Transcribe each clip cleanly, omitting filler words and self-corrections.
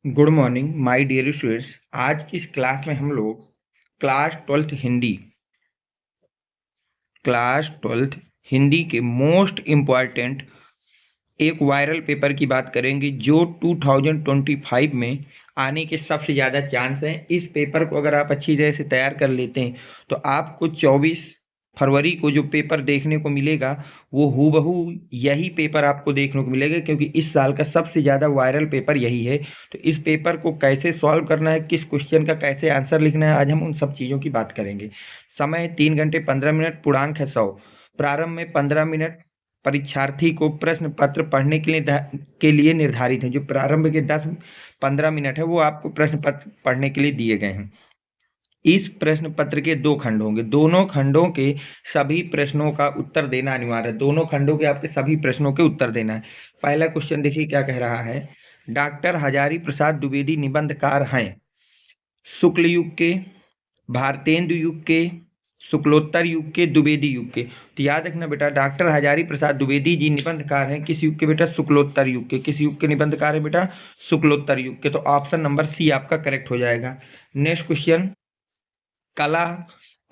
Good morning my dear students. आज की इस क्लास में हम लोग क्लास ट्वेल्थ हिंदी के मोस्ट इम्पॉर्टेंट एक वायरल पेपर की बात करेंगे जो 2025 में आने के सबसे ज़्यादा चांस हैं। इस पेपर को अगर आप अच्छी तरह से तैयार कर लेते हैं तो आपको 24 फरवरी को जो पेपर देखने को मिलेगा वो हूबहू यही पेपर आपको देखने को मिलेगा, क्योंकि इस साल का सबसे ज़्यादा वायरल पेपर यही है। तो इस पेपर को कैसे सॉल्व करना है, किस क्वेश्चन का कैसे आंसर लिखना है, आज हम उन सब चीज़ों की बात करेंगे। समय है 3 घंटे 15 मिनट, पूर्णांक है 100। प्रारंभ में 15 मिनट परीक्षार्थी को प्रश्न पत्र पढ़ने के लिए निर्धारित है। जो प्रारंभ के 10-15 मिनट है वो आपको प्रश्न पत्र पढ़ने के लिए दिए गए हैं। इस प्रश्न पत्र के 2 खंड होंगे, दोनों खंडों के सभी प्रश्नों का उत्तर देना अनिवार्य है। दोनों खंडों के आपके सभी प्रश्नों के उत्तर देना है। पहला क्वेश्चन देखिए क्या कह रहा है। डॉक्टर हजारी प्रसाद द्विवेदी निबंधकार हैं। शुक्ल युग के, भारतेंदु युग के, शुक्लोत्तर युग के, द्विवेदी युग के। तो याद रखना बेटा, डॉक्टर हजारी प्रसाद द्विवेदी जी निबंधकार हैं किस युग के बेटा? शुक्लोत्तर युग के। किस युग के निबंधकार है बेटा? शुक्लोत्तर युग के। तो ऑप्शन नंबर सी आपका करेक्ट हो जाएगा। नेक्स्ट क्वेश्चन, कला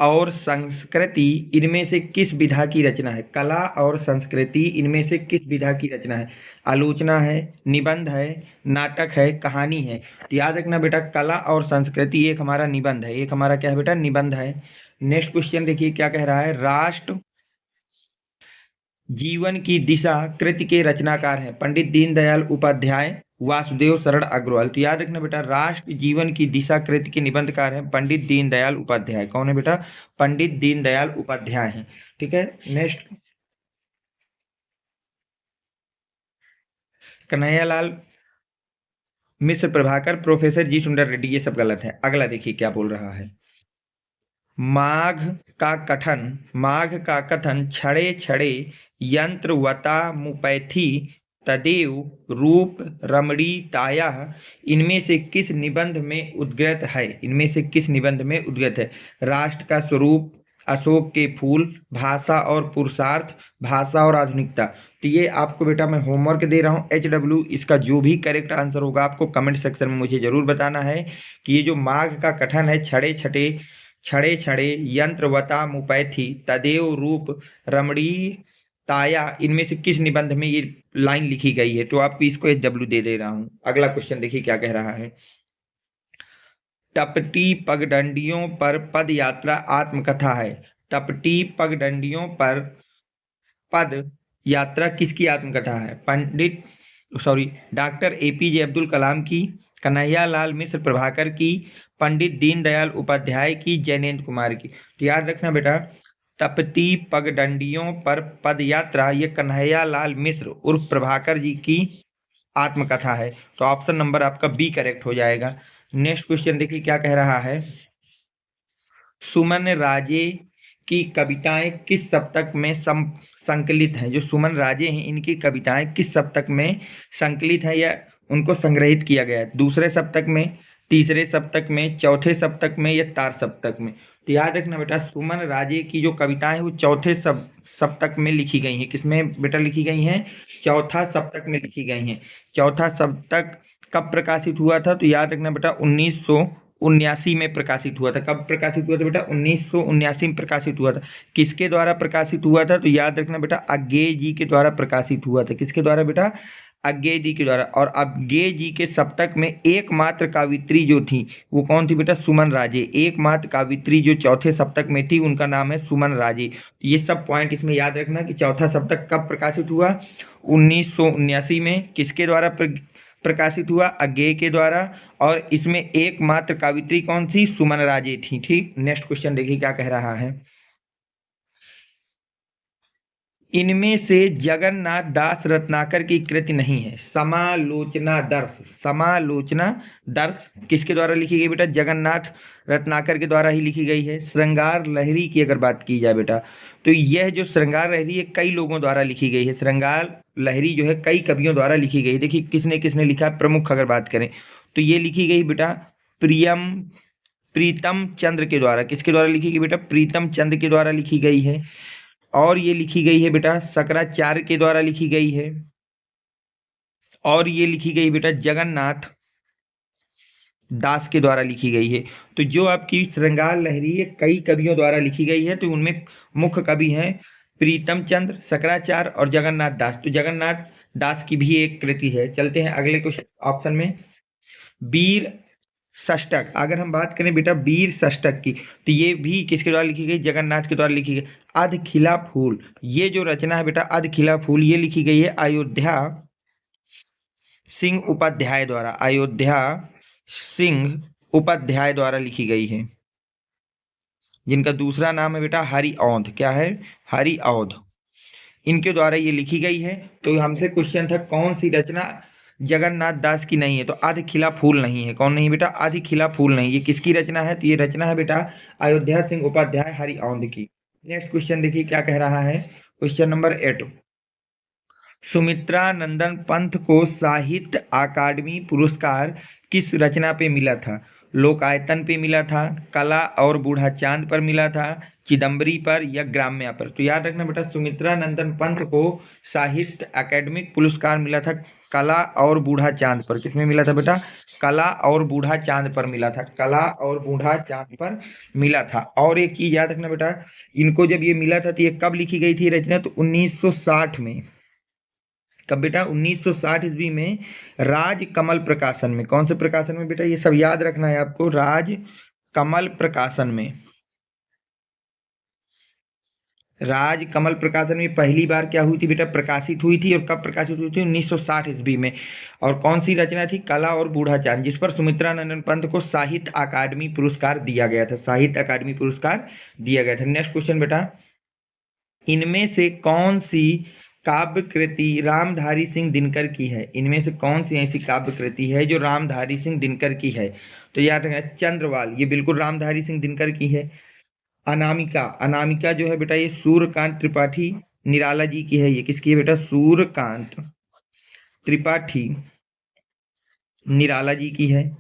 और संस्कृति इनमें से किस विधा की रचना है? कला और संस्कृति इनमें से किस विधा की रचना है? आलोचना है, निबंध है, नाटक है, कहानी है। तो याद रखना बेटा, कला और संस्कृति एक हमारा निबंध है, एक हमारा क्या है बेटा? निबंध है। नेक्स्ट क्वेश्चन देखिए क्या कह रहा है। राष्ट्र जीवन की दिशा कृति के रचनाकार हैं पंडित दीनदयाल उपाध्याय, वासुदेव शरण अग्रवाल। तो याद रखना बेटा, राष्ट्र जीवन की दिशा कृति के निबंधकार हैं पंडित दीनदयाल उपाध्याय। कौन है बेटा? पंडित दीनदयाल उपाध्याय हैं। ठीक है। नेक्स्ट, कन्हैयालाल मिश्र प्रभाकर, प्रोफेसर जी सुंदर रेड्डी, ये सब गलत है। अगला देखिए क्या बोल रहा है। माघ माघ का कथन छड़े छड़े यंत्रवता मुपैथी तदेव रूप रमणी ताया इनमें से किस निबंध में उद्गत है? इनमें से किस निबंध में उद्गत है? राष्ट्र का स्वरूप, अशोक के फूल, भाषा और पुरुषार्थ, भाषा और आधुनिकता। तो ये आपको बेटा मैं होमवर्क दे रहा हूँ HW। इसका जो भी करेक्ट आंसर होगा आपको कमेंट सेक्शन में मुझे जरूर बताना है कि ये जो माघ का कथन है छड़े छठे छड़े छड़े यंत्रवता मुपैथी तदेव रूप रमणीय ताया इनमें से किस निबंध में ये लाइन लिखी गई है? तो आपको इसको HW दे दे रहा हूं। अगला क्वेश्चन देखिए क्या कह रहा है। टपटी पगडंडियों पर पद यात्रा आत्मकथा है। टपटी पगडंडियों पर पद यात्रा किसकी आत्मकथा है? पंडित sorry doctor APJ Abdul Kalam की, कन्हैयालाल मिश्र प्रभाकर की, पंडित दीनदयाल उपाध्याय की, जैनेन्द्र कुमार की। तो याद रखना बेटा, तपती पगडंडियों पर पद यात्रा ये कन्हैयालाल मिश्र उर्फ प्रभाकर जी की आत्मकथा है। तो ऑप्शन नंबर आपका बी करेक्ट हो जाएगा। नेक्स्ट क्वेश्चन देखिए क्या कह रहा है। सुमन राजे की कविताएं किस सप्तक में संकलित हैं? जो सुमन राजे हैं इनकी कविताएं किस सप्तक में संकलित है या उनको संग्रहित किया गया है? दूसरे सप्तक में, तीसरे सप्तक में, चौथे सप्तक में या तार सप्तक में? तो याद रखना बेटा, सुमन राजे की जो कविताएं हैं वो चौथे सप्तक में लिखी गई हैं। किसमें बेटा लिखी गई हैं? चौथा सप्तक में लिखी गई हैं। चौथा सप्तक कब प्रकाशित हुआ था? तो याद रखना बेटा 1979 में प्रकाशित हुआ था। कब प्रकाशित हुआ था बेटा? 1979 में प्रकाशित हुआ था। किसके द्वारा प्रकाशित हुआ था? तो याद रखना बेटा, अज्ञेय जी के द्वारा प्रकाशित हुआ था। किसके द्वारा बेटा? अज्ञेय जी के द्वारा। और अज्ञेय जी के सप्तक में एकमात्र कावित्री जो थी वो कौन थी बेटा? सुमन राजे। एकमात्र कावित्री जो चौथे सप्तक में थी उनका नाम है सुमन राजे। ये सब पॉइंट इसमें याद रखना कि चौथा सप्तक कब प्रकाशित हुआ? 1979 में। किसके द्वारा प्रकाशित हुआ? अज्ञेय के द्वारा। और इसमें एकमात्र कावित्री कौन थी? सुमन राजे थी। ठीक। नेक्स्ट क्वेश्चन देखिए क्या कह रहा है। इनमें से जगन्नाथ दास रत्नाकर की कृति नहीं है। समालोचना दर्श, समालोचना दर्श किसके द्वारा लिखी गई बेटा? जगन्नाथ रत्नाकर के द्वारा ही लिखी गई है। श्रृंगार लहरी की अगर बात की जाए बेटा, तो यह जो श्रृंगार लहरी है कई लोगों द्वारा लिखी गई है। श्रृंगार लहरी जो है कई कवियों द्वारा लिखी गई। देखिए किसने किसने लिखा है, प्रमुख अगर बात करें तो ये लिखी गई बेटा प्रियम प्रीतम चंद्र के द्वारा। किसके द्वारा लिखी गई बेटा? प्रीतम चंद्र के द्वारा लिखी गई है। और ये लिखी गई है बेटा शंकराचार्य के द्वारा लिखी गई है। और ये लिखी गई बेटा जगन्नाथ दास के द्वारा लिखी गई है। तो जो आपकी श्रृंगार लहरी है कई कवियों द्वारा लिखी गई है, तो उनमें मुख्य कवि हैं प्रीतम चंद्र, शंकराचार्य और जगन्नाथ दास। तो जगन्नाथ दास की भी एक कृति है। चलते हैं अगले क्वेश्चन ऑप्शन में। वीर षष्टक, अगर हम बात करें बेटा वीर षष्टक की, तो ये भी किसके द्वारा लिखी गई? जगन्नाथ के द्वारा लिखी गई। अध खिला फूल, ये जो रचना है बेटा अध खिला फूल, ये लिखी गई है अयोध्या सिंह उपाध्याय द्वारा। अयोध्या सिंह उपाध्याय द्वारा लिखी गई है, जिनका दूसरा नाम है बेटा हरि औंध। क्या है? हरि औंध। इनके द्वारा ये लिखी गई है। तो हमसे क्वेश्चन था कौन सी रचना जगन्नाथ दास की नहीं है? तो आधि खिला फूल नहीं है। कौन नहीं बेटा? आधि खिला फूल नहीं। ये किसकी रचना है? तो ये रचना है बेटा अयोध्या सिंह उपाध्याय हरि औंध की। नेक्स्ट क्वेश्चन देखिए क्या कह रहा है। क्वेश्चन नंबर 8, सुमित्रा नंदन पंत को साहित्य अकादमी पुरस्कार किस रचना पे मिला था? लोकायतन पे मिला था, कला और बूढ़ा चांद पर मिला था, चिदम्बरी पर या ग्राम्या पर? तो याद रखना बेटा सुमित्रा नंदन पंत को साहित्य अकादमिक पुरस्कार मिला था कला और बूढ़ा चांद पर। किसमें मिला था बेटा? कला और बूढ़ा चांद पर मिला था। कला और बूढ़ा चांद पर मिला था। और एक चीज याद रखना बेटा, इनको जब ये मिला था तो ये कब लिखी गई थी रचना? तो 1960 में। कब बेटा? 1960 ईस्वी में राज कमल प्रकाशन में। कौन से प्रकाशन में बेटा? ये सब याद रखना है आपको। राज कमल प्रकाशन में। राज कमल प्रकाशन में पहली बार क्या हुई थी बेटा? प्रकाशित हुई थी। और कब प्रकाशित हुई थी? 1960 ईस्वी में। और कौन सी रचना थी? कला और बूढ़ा चांद, जिस पर सुमित्रा नंदन पंत को साहित्य अकादमी पुरस्कार दिया गया था। साहित्य अकादमी पुरस्कार दिया गया था। नेक्स्ट क्वेश्चन बेटा, इनमें से कौन सी काव्य कृति रामधारी सिंह दिनकर की है? इनमें से कौन सी ऐसी काव्य कृति है जो रामधारी सिंह दिनकर की है? तो याद रखना चंद्रवाल, ये बिल्कुल रामधारी सिंह दिनकर की है। अनामिका, अनामिका जो है बेटा ये सूर्यकांत त्रिपाठी निराला जी की है। ये किसकी है बेटा? सूर्यकांत त्रिपाठी निराला जी की है।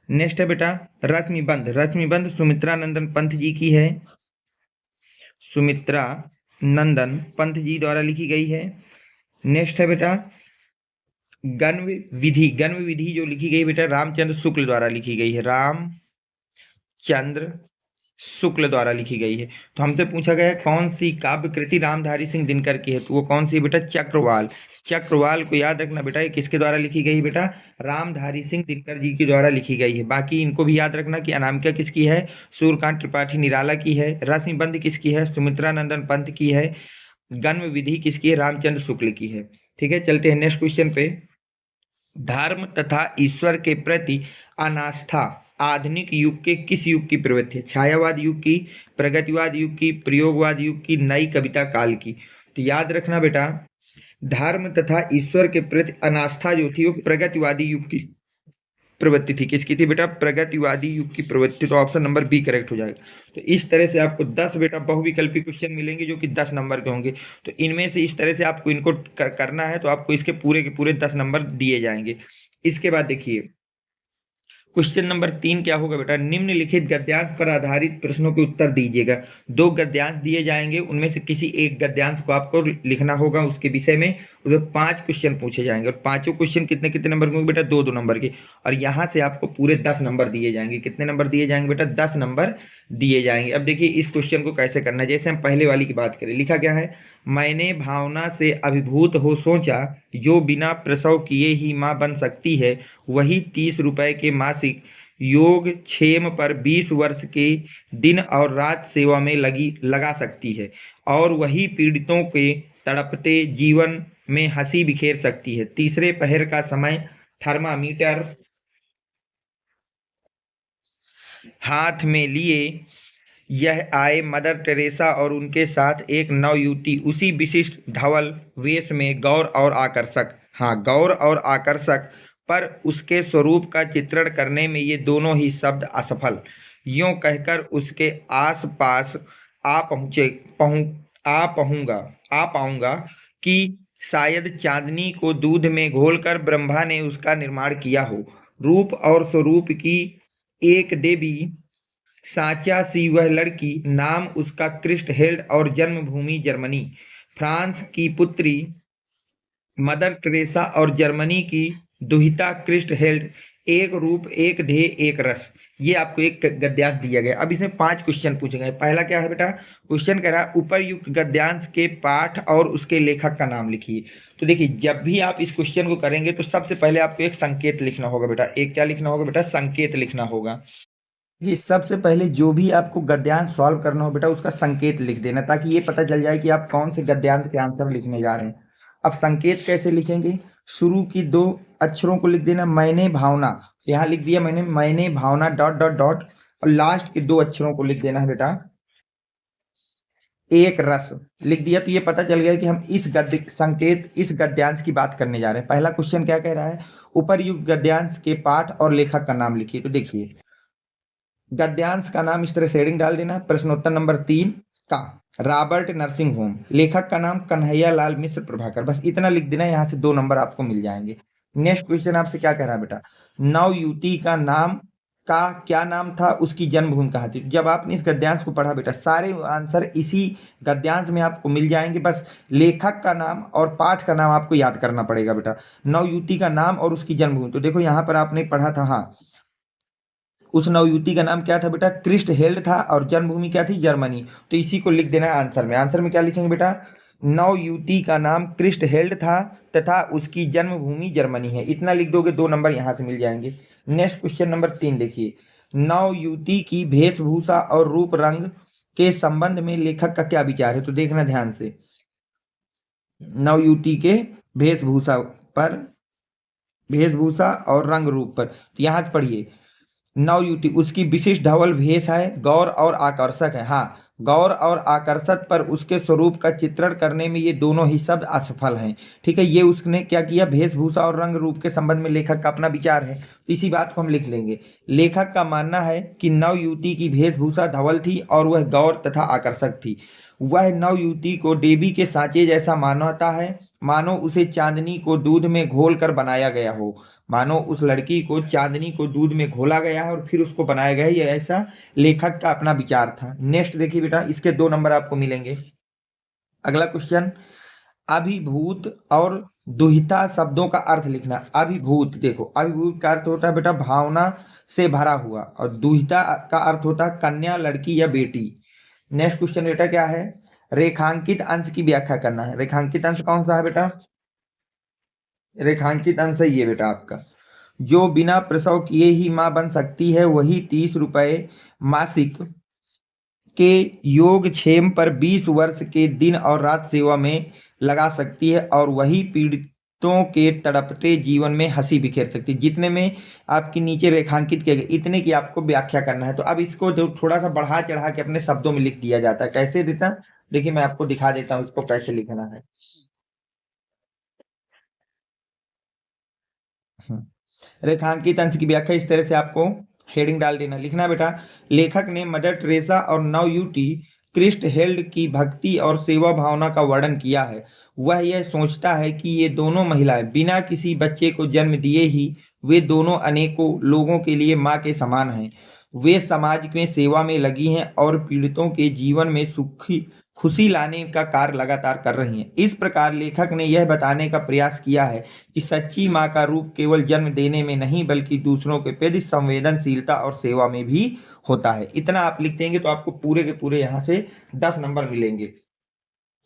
नेक्स्ट है बेटा रश्मिबंध, रश्मिबंध सुमित्रा नंदन पंत जी की है। सुमित्रा नंदन पंत जी द्वारा लिखी गई है। नेक्स्ट है बेटा गन्व विधि, गन्व विधि जो लिखी गई बेटा रामचंद्र शुक्ल द्वारा लिखी गई है। रामचंद्र शुक्ल द्वारा लिखी गई है। तो हमसे पूछा गया है कौन सी काव्य कृति रामधारी सिंह दिनकर की है? तो वो कौन सी है बेटा? चक्रवाल। चक्रवाल को याद रखना बेटा, ये किसके द्वारा लिखी गई बेटा? रामधारी सिंह दिनकर जी के द्वारा लिखी गई है। बाकी इनको भी याद रखना कि अनामिका किसकी है? सूर्यकांत त्रिपाठी निराला की है। रश्मिबंध किसकी है? सुमित्रा नंदन पंत की है। गन्व विधि किसकी है? रामचंद्र शुक्ल की है। ठीक है, चलते हैं नेक्स्ट क्वेश्चन पे। धर्म तथा ईश्वर के प्रति अनास्था आधुनिक युग के किस युग की प्रवृत्ति है? छायावाद युग की, प्रगतिवाद युग की, प्रयोगवाद युग की, नई कविता काल की? तो याद रखना बेटा धर्म तथा ईश्वर के प्रति अनास्था जो थी वो प्रगतिवादी युग की प्रवृत्ति थी। किसकी थी बेटा? प्रगतिवादी युग की प्रवृत्ति। तो ऑप्शन नंबर बी करेक्ट हो जाएगा। तो इस तरह से आपको 10 बेटा बहुविकल्पी क्वेश्चन मिलेंगे जो कि 10 नंबर के होंगे। तो इनमें से इस तरह से आपको इनको करना है तो आपको इसके पूरे के पूरे 10 नंबर दिए जाएंगे। इसके बाद देखिए क्वेश्चन नंबर 3 क्या होगा बेटा? निम्नलिखित गद्यांश पर आधारित प्रश्नों के उत्तर दीजिएगा। 2 गद्यांश दिए जाएंगे, उनमें से किसी एक गद्यांश को आपको लिखना होगा उसके विषय में। उसमें 5 क्वेश्चन पूछे जाएंगे और पांचों क्वेश्चन कितने कितने नंबर के होंगे बेटा? 2-2 नंबर के। और यहाँ से आपको पूरे 10 नंबर दिए जाएंगे। कितने नंबर दिए जाएंगे बेटा? 10 नंबर दिए जाएंगे। अब देखिए इस क्वेश्चन को कैसे करना है। जैसे हम पहले वाली की बात करें, लिखा क्या है? मैंने भावना से अभिभूत हो सोचा, जो बिना प्रसव किए ही माँ बन सकती है वही 30 रुपए के मासिक योगक्षेम पर 20 वर्ष के दिन और रात सेवा में लगा सकती है, और वही पीड़ितों के तड़पते जीवन में हंसी बिखेर सकती है। तीसरे पहर का समय थर्मामीटर हाथ में लिए यह आए मदर टेरेसा और उनके साथ एक नवयुवती, उसी विशिष्ट धवल वेश में गौर और आकर्षक, हाँ गौर और आकर्षक, पर उसके स्वरूप का चित्रण करने में ये दोनों ही शब्द असफल। यूं कहकर उसके आस पास आ पहुँचे आ पाऊंगा कि शायद चांदनी को दूध में घोलकर ब्रह्मा ने उसका निर्माण किया हो। रूप और स्वरूप की एक देवी, साचा सी वह लड़की, नाम उसका क्रिस्ट हेल्ड और जन्मभूमि जर्मनी। फ्रांस की पुत्री मदर टेरेसा और जर्मनी की दुहिता कृष्ट हेल्ड, एक रूप एक ध्येय एक रस। ये आपको एक गद्यांश दिया गया। अब इसमें 5 क्वेश्चन पूछे गए। पहला क्या है बेटा, क्वेश्चन कह रहा है उपरयुक्त गद्यांश के पाठ और उसके लेखक का नाम लिखिए। तो देखिए, जब भी आप इस क्वेश्चन को करेंगे तो सबसे पहले आपको एक संकेत लिखना होगा बेटा। एक क्या लिखना होगा बेटा, संकेत लिखना होगा। ये सबसे पहले जो भी आपको गद्यांश सॉल्व करना हो बेटा, उसका संकेत लिख देना, ताकि ये पता चल जाए कि आप कौन से गद्यांश के आंसर लिखने जा रहे हैं। अब संकेत कैसे लिखेंगे, शुरू की 2 अक्षरों को लिख देना, मैंने भावना, यहाँ लिख दिया मैंने भावना डॉट डॉट डॉट, और लास्ट के 2 अक्षरों को लिख देना है बेटा एक रस, लिख दिया। तो ये पता चल गया कि हम इस गद्य संकेत इस गद्यांश की बात करने जा रहे हैं। पहला क्वेश्चन क्या कह रहा है, उपर्युक्त गद्यांश के पाठ और लेखक का नाम लिखिए। तो देखिए, गद्यांश का नाम इस तरह से हेडिंग डाल देना, प्रश्नोत्तर नंबर 3 का, रॉबर्ट नर्सिंग होम, लेखक का नाम कन्हैया लाल मिश्र प्रभाकर। बस इतना लिख देना, यहाँ से 2 नंबर आपको मिल जाएंगे। नेक्स्ट क्वेश्चन आपसे क्या कह रहा है बेटा, नव युवती का नाम का क्या नाम था, उसकी जन्मभूमि कहाँ थी। जब आपने इस गद्यांश को पढ़ा बेटा, सारे आंसर इसी गद्यांश में आपको मिल जाएंगे। बस लेखक का नाम और पाठ का नाम आपको याद करना पड़ेगा बेटा। नव युवती का नाम और उसकी जन्मभूमि, तो देखो यहाँ पर आपने पढ़ा था, हाँ, उस नवयुवती का नाम क्या था बेटा, क्रिस्ट हेल्ड था, और जन्मभूमि क्या थी, जर्मनी। तो इसी को लिख देना है आंसर में। आंसर में क्या लिखेंगे बेटा, नवयुवती का नाम क्रिस्ट हेल्ड था तथा उसकी जन्मभूमि जर्मनी है। इतना लिख दोगे, 2 नंबर यहाँ से मिल जाएंगे। नेक्स्ट क्वेश्चन नंबर 3 देखिए, नवयुवती की वेशभूषा और रूप रंग के संबंध में लेखक का क्या विचार है। तो देखना ध्यान से, नवयुवती के वेशभूषा पर, वेशभूषा और रंग रूप पर, तो यहाँ से पढ़िए, नवयुवती उसकी विशिष्ट धवल भेष है, गौर और आकर्षक है। हाँ, गौर और आकर्षक पर उसके स्वरूप का चित्रण करने में ये दोनों ही शब्द असफल हैं। ठीक है, ये उसने क्या किया, वेशभूषा और रंग रूप के संबंध में लेखक का अपना विचार है, तो इसी बात को हम लिख लेंगे। लेखक का मानना है कि नवयुवती की वेशभूषा धवल थी और वह गौर तथा आकर्षक थी। वह नवयुवती को देवी के सांचे जैसा मानता है, मानो उसे चांदनी को दूध में घोल कर बनाया गया हो। मानो उस लड़की को चांदनी को दूध में घोला गया है और फिर उसको बनाया गया है, ये ऐसा लेखक का अपना विचार था। नेक्स्ट देखिए बेटा, इसके 2 नंबर आपको मिलेंगे। अगला क्वेश्चन, अभिभूत और दुहिता शब्दों का अर्थ लिखना। अभिभूत, देखो अभिभूत का अर्थ होता है बेटा भावना से भरा हुआ, और दुहिता का अर्थ होता है कन्या, लड़की या बेटी। नेक्स्ट क्वेश्चन बेटा क्या है, रेखांकित अंश की व्याख्या करना है। रेखांकित अंश कौन सा है बेटा, रेखांकित अंश है ये बेटा आपका, जो बिना प्रसव किए ही मां बन सकती है, वही 30 रुपए मासिक के योगक्षेम पर 20 वर्ष के दिन और रात सेवा में लगा सकती है, और वही पीड़ितों के तड़पते जीवन में हंसी बिखेर सकती है। जितने में आपकी नीचे रेखांकित किए गए, इतने की आपको व्याख्या करना है। तो अब इसको जो थोड़ा सा बढ़ा चढ़ा के अपने शब्दों में लिख दिया जाता है, कैसे देता, देखिए मैं आपको दिखा देता हूँ इसको कैसे लिखना है। रेखांकित अंश की व्याख्या इस तरह से आपको हेडिंग डाल देना, लिखना बेटा, लेखक ने मदर टेरेसा और नवयुवती क्रिस्ट हेल्ड की भक्ति और सेवा भावना का वर्णन किया है। वह यह सोचता है कि ये दोनों महिलाएं बिना किसी बच्चे को जन्म दिए ही वे दोनों अनेकों लोगों के लिए माँ के समान हैं। वे समाज में सेवा में लगी हैं और पीड़ितों के जीवन में सुखी खुशी लाने का कार्य लगातार कर रही हैं। इस प्रकार लेखक ने यह बताने का प्रयास किया है कि सच्ची माँ का रूप केवल जन्म देने में नहीं, बल्कि दूसरों के प्रति संवेदनशीलता और सेवा में भी होता है। इतना आप लिख देंगे तो आपको पूरे के पूरे यहाँ से 10 नंबर मिलेंगे।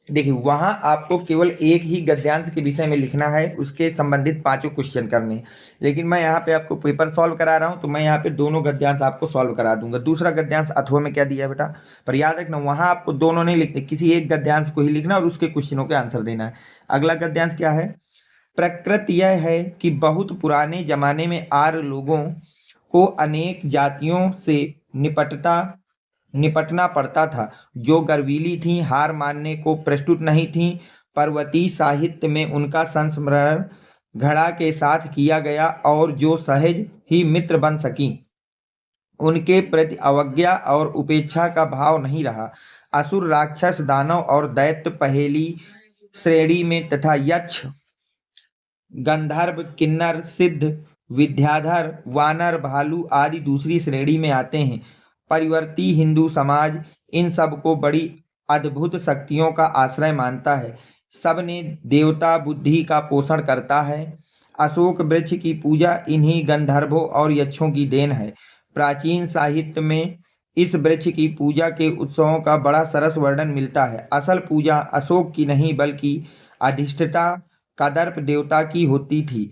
देखिए, वहां आपको केवल एक ही गद्यांश के विषय में लिखना है, उसके संबंधित 5 क्वेश्चन करने हैं। लेकिन मैं यहाँ पे आपको पेपर सॉल्व करा रहा हूँ, तो मैं यहाँ पे दोनों गद्यांश आपको सॉल्व करा दूंगा। दूसरा गद्यांश अथवा में क्या दिया है बेटा, पर याद रखना वहां आपको दोनों नहीं लिखते, किसी एक गद्यांश को ही लिखना और उसके क्वेश्चनों के आंसर देना है। अगला गद्यांश क्या है, प्रकृति यह है कि बहुत पुराने जमाने में आर्य लोगों को अनेक जातियों से निपटना पड़ता था, जो गर्वीली थीं, हार मानने को प्रस्तुत नहीं थीं। पर्वतीय साहित्य में उनका संस्मरण घड़ा के साथ किया गया, और जो सहज ही मित्र बन सकीं, उनके प्रति अवज्ञा और उपेक्षा का भाव नहीं रहा। असुर, राक्षस, दानव और दैत्य पहली श्रेणी में तथा यक्ष, गंधर्व, किन्नर, सिद्ध, विद्याधर, वानर, भालू आदि दूसरी श्रेणी में आते हैं। परिवर्ती हिंदू समाज इन सब को बड़ी अद्भुत शक्तियों का आश्रय मानता है। सब ने देवता बुद्धि का पोषण करता है। अशोक वृक्ष की पूजा इन्हीं गंधर्वों और यक्षों की देन है। प्राचीन साहित्य में इस वृक्ष की पूजा के उत्सवों का बड़ा सरस वर्णन मिलता है। असल पूजा अशोक की नहीं बल्कि अधिष्ठता कदर्प देवता की होती थी।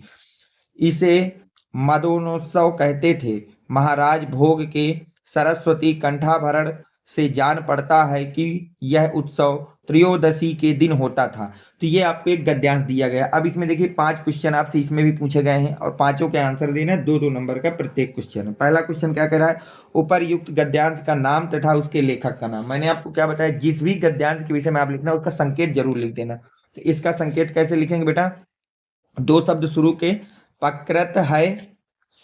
इसे मदोनोत्सव कहते थे। महाराज भोग के सरस्वती कंठाभरण से जान पड़ता है कि यह उत्सव त्रयोदशी के दिन होता था। तो ये आपको एक गद्यांश दिया गया। अब इसमें देखिए 5 क्वेश्चन आपसे इसमें भी पूछे गए हैं और पांचों के आंसर देना है, 2-2 नंबर का प्रत्येक क्वेश्चन। पहला क्वेश्चन क्या कह रहा है, उपरयुक्त गद्यांश का नाम तथा उसके लेखक का नाम। मैंने आपको क्या बताया, जिस भी गद्यांश के विषय में आप लिखना उसका संकेत जरूर लिख देना। तो इसका संकेत कैसे लिखेंगे बेटा, 2 शब्द शुरू के, पकृत है,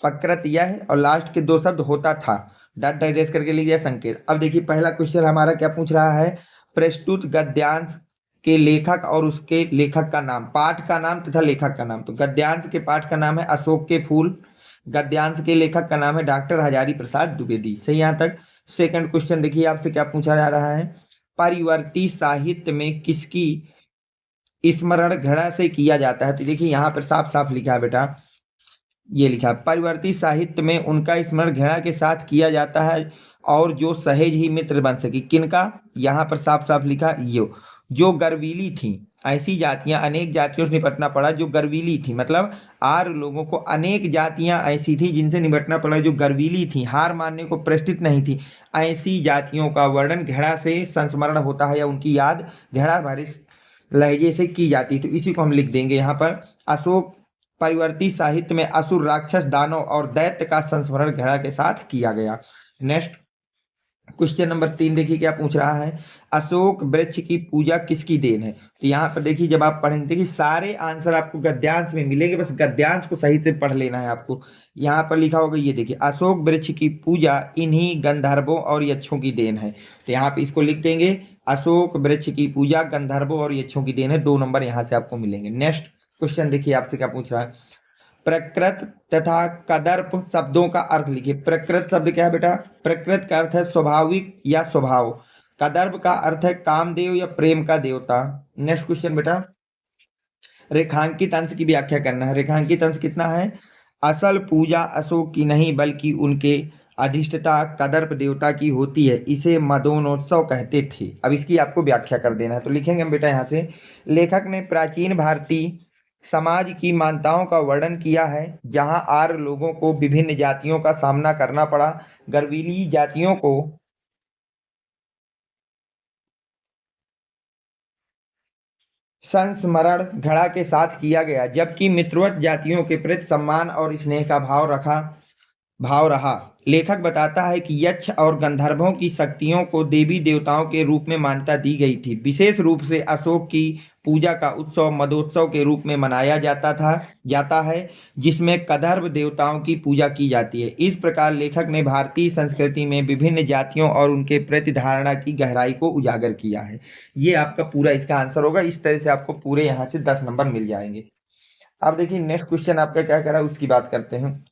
पकृत यह, और लास्ट के 2 शब्द होता था, डॉट डैश करके लिख दिया संकेत। अब देखिए पहला क्वेश्चन हमारा क्या पूछ रहा है, प्रस्तुत गद्यांश के लेखक और उसके लेखक का नाम, पाठ का नाम तथा लेखक का नाम। तो गद्यांश के पाठ का नाम है अशोक के फूल, गद्यांश के लेखक का नाम है डॉक्टर हजारी प्रसाद द्विवेदी। सही यहाँ तक। सेकंड क्वेश्चन देखिए आपसे क्या पूछा जा रहा है, परिवर्ती साहित्य में किसकी स्मरण घृणा से किया जाता है। तो देखिए यहाँ पर साफ साफ लिखा है बेटा, ये लिखा है, परिवर्ती साहित्य में उनका स्मरण घृणा के साथ किया जाता है और जो सहज ही मित्र बन सके। किनका, यहाँ पर साफ साफ लिखा, यो जो गर्वीली थी, ऐसी जातियां अनेक जातियों से निपटना पड़ा जो गर्वीली थी, मतलब आर्य लोगों को अनेक जातियां ऐसी थी जिनसे निपटना पड़ा जो गर्वीली थी, हार मानने को प्रस्তুत नहीं थी। ऐसी जातियों का वर्णन घृणा से संस्मरण होता है या उनकी याद घृणा भरे लहजे से की जाती। तो इसी को हम लिख देंगे यहाँ पर, अशोक परिवर्ती साहित्य में असुर राक्षस दानव और दैत्य का संस्मरण घृणा के साथ किया गया। नेक्स्ट क्वेश्चन नंबर 3 देखिए क्या पूछ रहा है, अशोक वृक्ष की पूजा किसकी देन है। तो यहाँ पर देखिए जब आप पढ़ेंगे देखिए सारे आंसर आपको गद्यांश में मिलेंगे, बस गद्यांश को सही से पढ़ लेना है आपको। यहाँ पर लिखा होगा, ये देखिए, अशोक वृक्ष की पूजा इन्हीं गंधर्वों और यक्षों की देन है। तो यहाँ पे इसको लिख देंगे, अशोक वृक्ष की पूजा गंधर्वों और यक्षों की देन है। 2 नंबर यहाँ से आपको मिलेंगे। नेक्स्ट क्वेश्चन देखिए आपसे क्या पूछ रहा है, प्रकृत तथा कदर्प शब्दों का अर्थ लिखिए। प्रकृत शब्द क्या है बेटा, प्रकृत का अर्थ है स्वाभाविक या स्वभाव, कदर्प का अर्थ है कामदेव या प्रेम का देवता। नेक्स्ट क्वेश्चन बेटा, रेखांकित अंश की व्याख्या करना है। रेखांकित अंश कितना है, असल पूजा अशोक की नहीं बल्कि उनके अधिष्ठता कदर्प देवता की होती है, इसे मदोनोत्सव कहते थे। अब इसकी आपको व्याख्या कर देना है। तो लिखेंगे हम बेटा यहाँ से, लेखक ने प्राचीन भारतीय समाज की मान्यताओं का वर्णन किया है जहां आर्य लोगों को विभिन्न जातियों का सामना करना पड़ा। गर्वीली जातियों को संस्मरण घृणा के साथ किया गया, जबकि मित्रवत जातियों के प्रति सम्मान और स्नेह का भाव रहा। लेखक बताता है कि यक्ष और गंधर्वों की शक्तियों को देवी देवताओं के रूप में मान्यता दी गई थी। विशेष रूप से अशोक की पूजा का उत्सव मदोत्सव के रूप में मनाया जाता है, जिसमें कदर्व देवताओं की पूजा की जाती है। इस प्रकार लेखक ने भारतीय संस्कृति में विभिन्न जातियों और उनके प्रति धारणा की गहराई को उजागर किया है। ये आपका पूरा इसका आंसर होगा। इस तरह से आपको पूरे यहाँ से 10 नंबर मिल जाएंगे। अब देखिए नेक्स्ट क्वेश्चन आपका क्या कह रहा है उसकी बात करते हैं।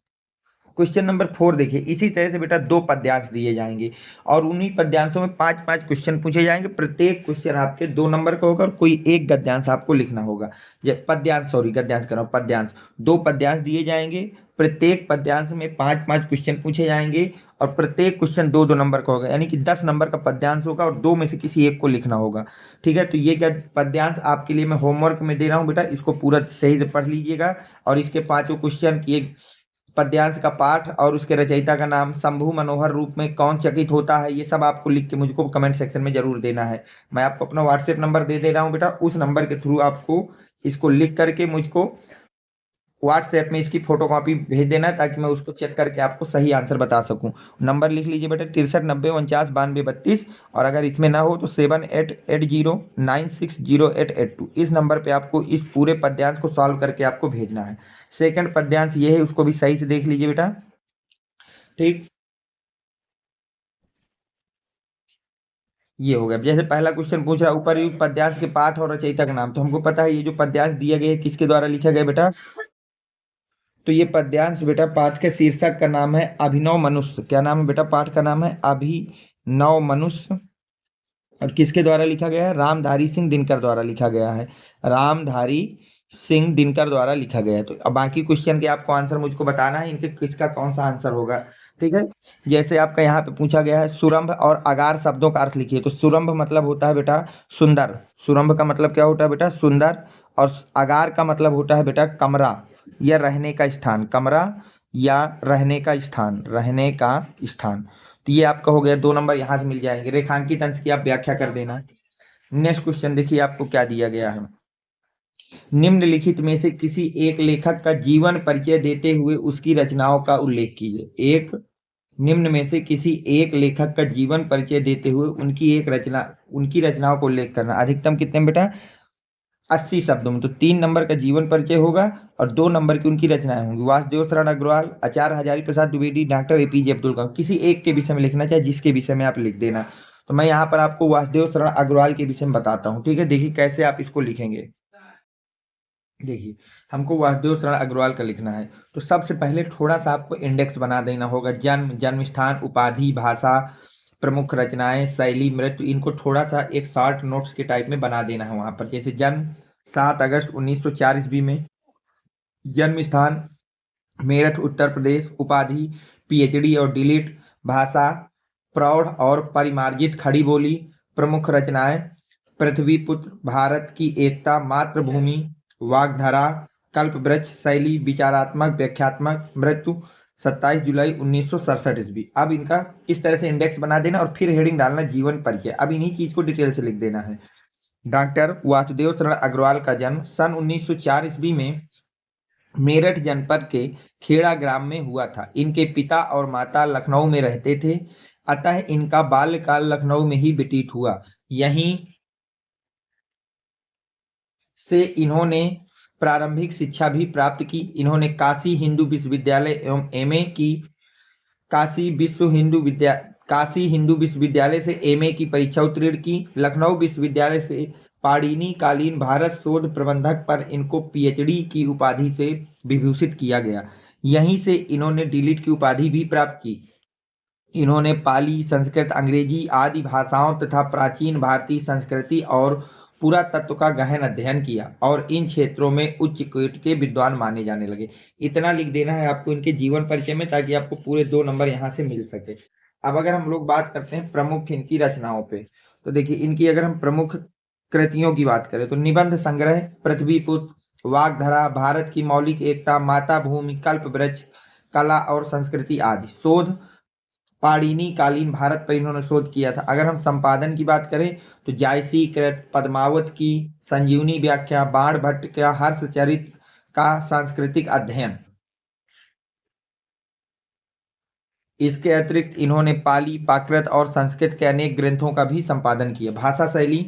क्वेश्चन नंबर 4 देखिए, इसी तरह से बेटा 2 पद्यांश दिए जाएंगे और उन्हीं पद्यांशों में 5-5 क्वेश्चन पूछे जाएंगे। प्रत्येक क्वेश्चन आपके 2 नंबर का होगा और कोई एक गद्यांश आपको लिखना होगा। गद्यांश कर रहा हूँ, पद्यांश। 2 पद्यांश दिए जाएंगे, प्रत्येक पद्यांश में 5-5 क्वेश्चन पूछे जाएंगे और प्रत्येक क्वेश्चन 2-2 नंबर का होगा, यानी कि 10 नंबर का पद्यांश होगा और 2 में से किसी एक को लिखना होगा। ठीक है, तो ये पद्यांश आपके लिए मैं होमवर्क में दे रहा हूँ बेटा, इसको पूरा सही से पढ़ लीजिएगा और इसके 5 क्वेश्चन की पद्यांश का पाठ और उसके रचयिता का नाम, शंभु मनोहर रूप में कौन चकित होता है, ये सब आपको लिख के मुझको कमेंट सेक्शन में जरूर देना है। मैं आपको अपना व्हाट्सएप नंबर दे रहा हूँ बेटा, उस नंबर के थ्रू आपको इसको लिख करके मुझको व्हाट्सएप में इसकी फोटोकॉपी भेज देना ताकि मैं उसको चेक करके आपको सही आंसर बता सकूं। नंबर लिख लीजिए बेटा, 6390499232, और अगर इसमें ना हो तो 7880960882। इस नंबर पे आपको इस पूरे पद्यांश को सॉल्व करके आपको भेजना है। सेकंड पद्यांश ये है, उसको भी सही से देख लीजिए बेटा। ठीक, ये हो गया। जैसे पहला क्वेश्चन पूछ रहा है उपरयुक्त पद्यांश के पाठ और रचयिता का नाम, तो हमको पता है ये जो पद्यांश दिया गया है किसके द्वारा लिखा गया बेटा, तो ये पद्यांश बेटा पाठ के शीर्षक का नाम है अभिनव मनुष्य। क्या नाम है बेटा, पाठ का नाम है अभिनव मनुष्य। और किसके द्वारा लिखा गया है, रामधारी सिंह दिनकर द्वारा लिखा गया है। रामधारी सिंह दिनकर द्वारा लिखा गया है। तो अब बाकी क्वेश्चन के आपको आंसर मुझको बताना है, इनके किसका कौन सा आंसर होगा। ठीक है, जैसे आपका यहाँ पे पूछा गया है सुरंभ और अगार शब्दों का अर्थ लिखिए। तो सुरंभ मतलब होता है बेटा सुंदर, सुरंभ का मतलब क्या होता है बेटा सुंदर। और अगार का मतलब होता है बेटा कमरा या रहने का स्थान, कमरा या रहने का स्थान, रहने का स्थान। तो ये आपका हो गया 2 नंबर यहाँ से मिल जाएंगे। रेखांकित अंश की आप व्याख्या कर देना। नेक्स्ट क्वेश्चन देखिए आपको क्या दिया गया है। निम्नलिखित में से किसी एक लेखक का जीवन परिचय देते हुए उसकी रचनाओं का उल्लेख कीजिए। एक निम्न में से किसी एक लेखक का जीवन परिचय देते हुए उनकी रचनाओं को उल्लेख करना। अधिकतम कितने में बेटा 80 शब्दों में। तो 3 नंबर का जीवन परिचय होगा और 2 नंबर की उनकी रचनाएं होंगी। वासुदेव शरण अग्रवाल, आचार्य हजारी प्रसाद द्विवेदी, डॉक्टर एपीजे अब्दुल कलाम। किसी एक के विषय में लिखना, चाहे जिसके विषय में आप लिख देना। तो मैं यहाँ पर आपको वासुदेव शरण अग्रवाल के विषय में बताता हूँ। ठीक है, देखिए कैसे आप इसको लिखेंगे। देखिए हमको वासुदेव शरण अग्रवाल का लिखना है, तो सबसे पहले थोड़ा सा आपको इंडेक्स बना देना होगा। जन्म, जन्म स्थान, उपाधि, भाषा, प्रमुख रचनाएं, शैली, मृत्यु, इनको थोड़ा सा एक शॉर्ट नोट्स के टाइप में बना देना है वहां पर। जैसे जन्म 7 अगस्त 1904 ईस्वी में, जन्म स्थान मेरठ उत्तर प्रदेश, उपाधि पीएचडी और डीलिट, भाषा प्रौढ़ और परिमार्जित खड़ी बोली, प्रमुख रचनाएं पृथ्वीपुत्र, भारत की एकता, मातृभूमि, वाग्धारा, कल्पवृक्ष, शैली विचारात्मक व्याख्यात्मक, मृत्यु 27 जुलाई 1967 ईस्वी। अब इनका इस तरह से इंडेक्स बना देना और फिर हेडिंग डालना जीवन परिचय। अब इन्हीं चीज को डिटेल से लिख देना है। डॉक्टर वासुदेव शरण अग्रवाल का जन्म सन 1904 ईस्वी में मेरठ जनपद के खेड़ा ग्राम में हुआ था। इनके पिता और माता लखनऊ में रहते थे, अतः इनका बाल्यकाल लखनऊ में ही व्यतीत हुआ। यहीं से इन्होंने प्रारंभिक शिक्षा भी प्राप्त की। इन्होंने काशी हिंदू विश्वविद्यालय एवं एमए की काशी हिंदू विश्वविद्यालय से एमए की परीक्षा उत्तीर्ण की। लखनऊ विश्वविद्यालय से पाणिनि कालीन भारत शोध प्रबंधक पर इनको पीएचडी की उपाधि से विभूषित किया गया। यहीं से इन्होंने डीलिट की उपाधि भी प्राप्त की। इन्होंने पाली, संस्कृत, अंग्रेजी आदि भाषाओं तथा प्राचीन भारतीय संस्कृति और पुरातत्व का गहन अध्ययन किया और इन क्षेत्रों में उच्च कोटि के विद्वान माने जाने लगे। इतना लिख देना है आपको इनके जीवन परिचय में, ताकि आपको पूरे 2 नंबर यहाँ से मिल सके। अब अगर हम लोग बात करते हैं प्रमुख इनकी रचनाओं पे, तो देखिए इनकी अगर हम प्रमुख कृतियों की बात करें तो निबंध संग्रह पृथ्वीपुत्र, वाग्धारा, भारत की मौलिक एकता, माता भूमि, कल्पवृक्ष, कला और संस्कृति आदि। शोध पाणिनि कालीन भारत पर इन्होंने शोध किया था। अगर हम संपादन की बात करें तो जायसी कृत, पद्मावत की संजीवनी व्याख्या, बाण भट्ट का हर्षचरित का सांस्कृतिक अध्ययन। इसके अतिरिक्त इन्होंने पाली, प्राकृत और संस्कृत के अनेक ग्रंथों का भी संपादन किया। भाषा शैली,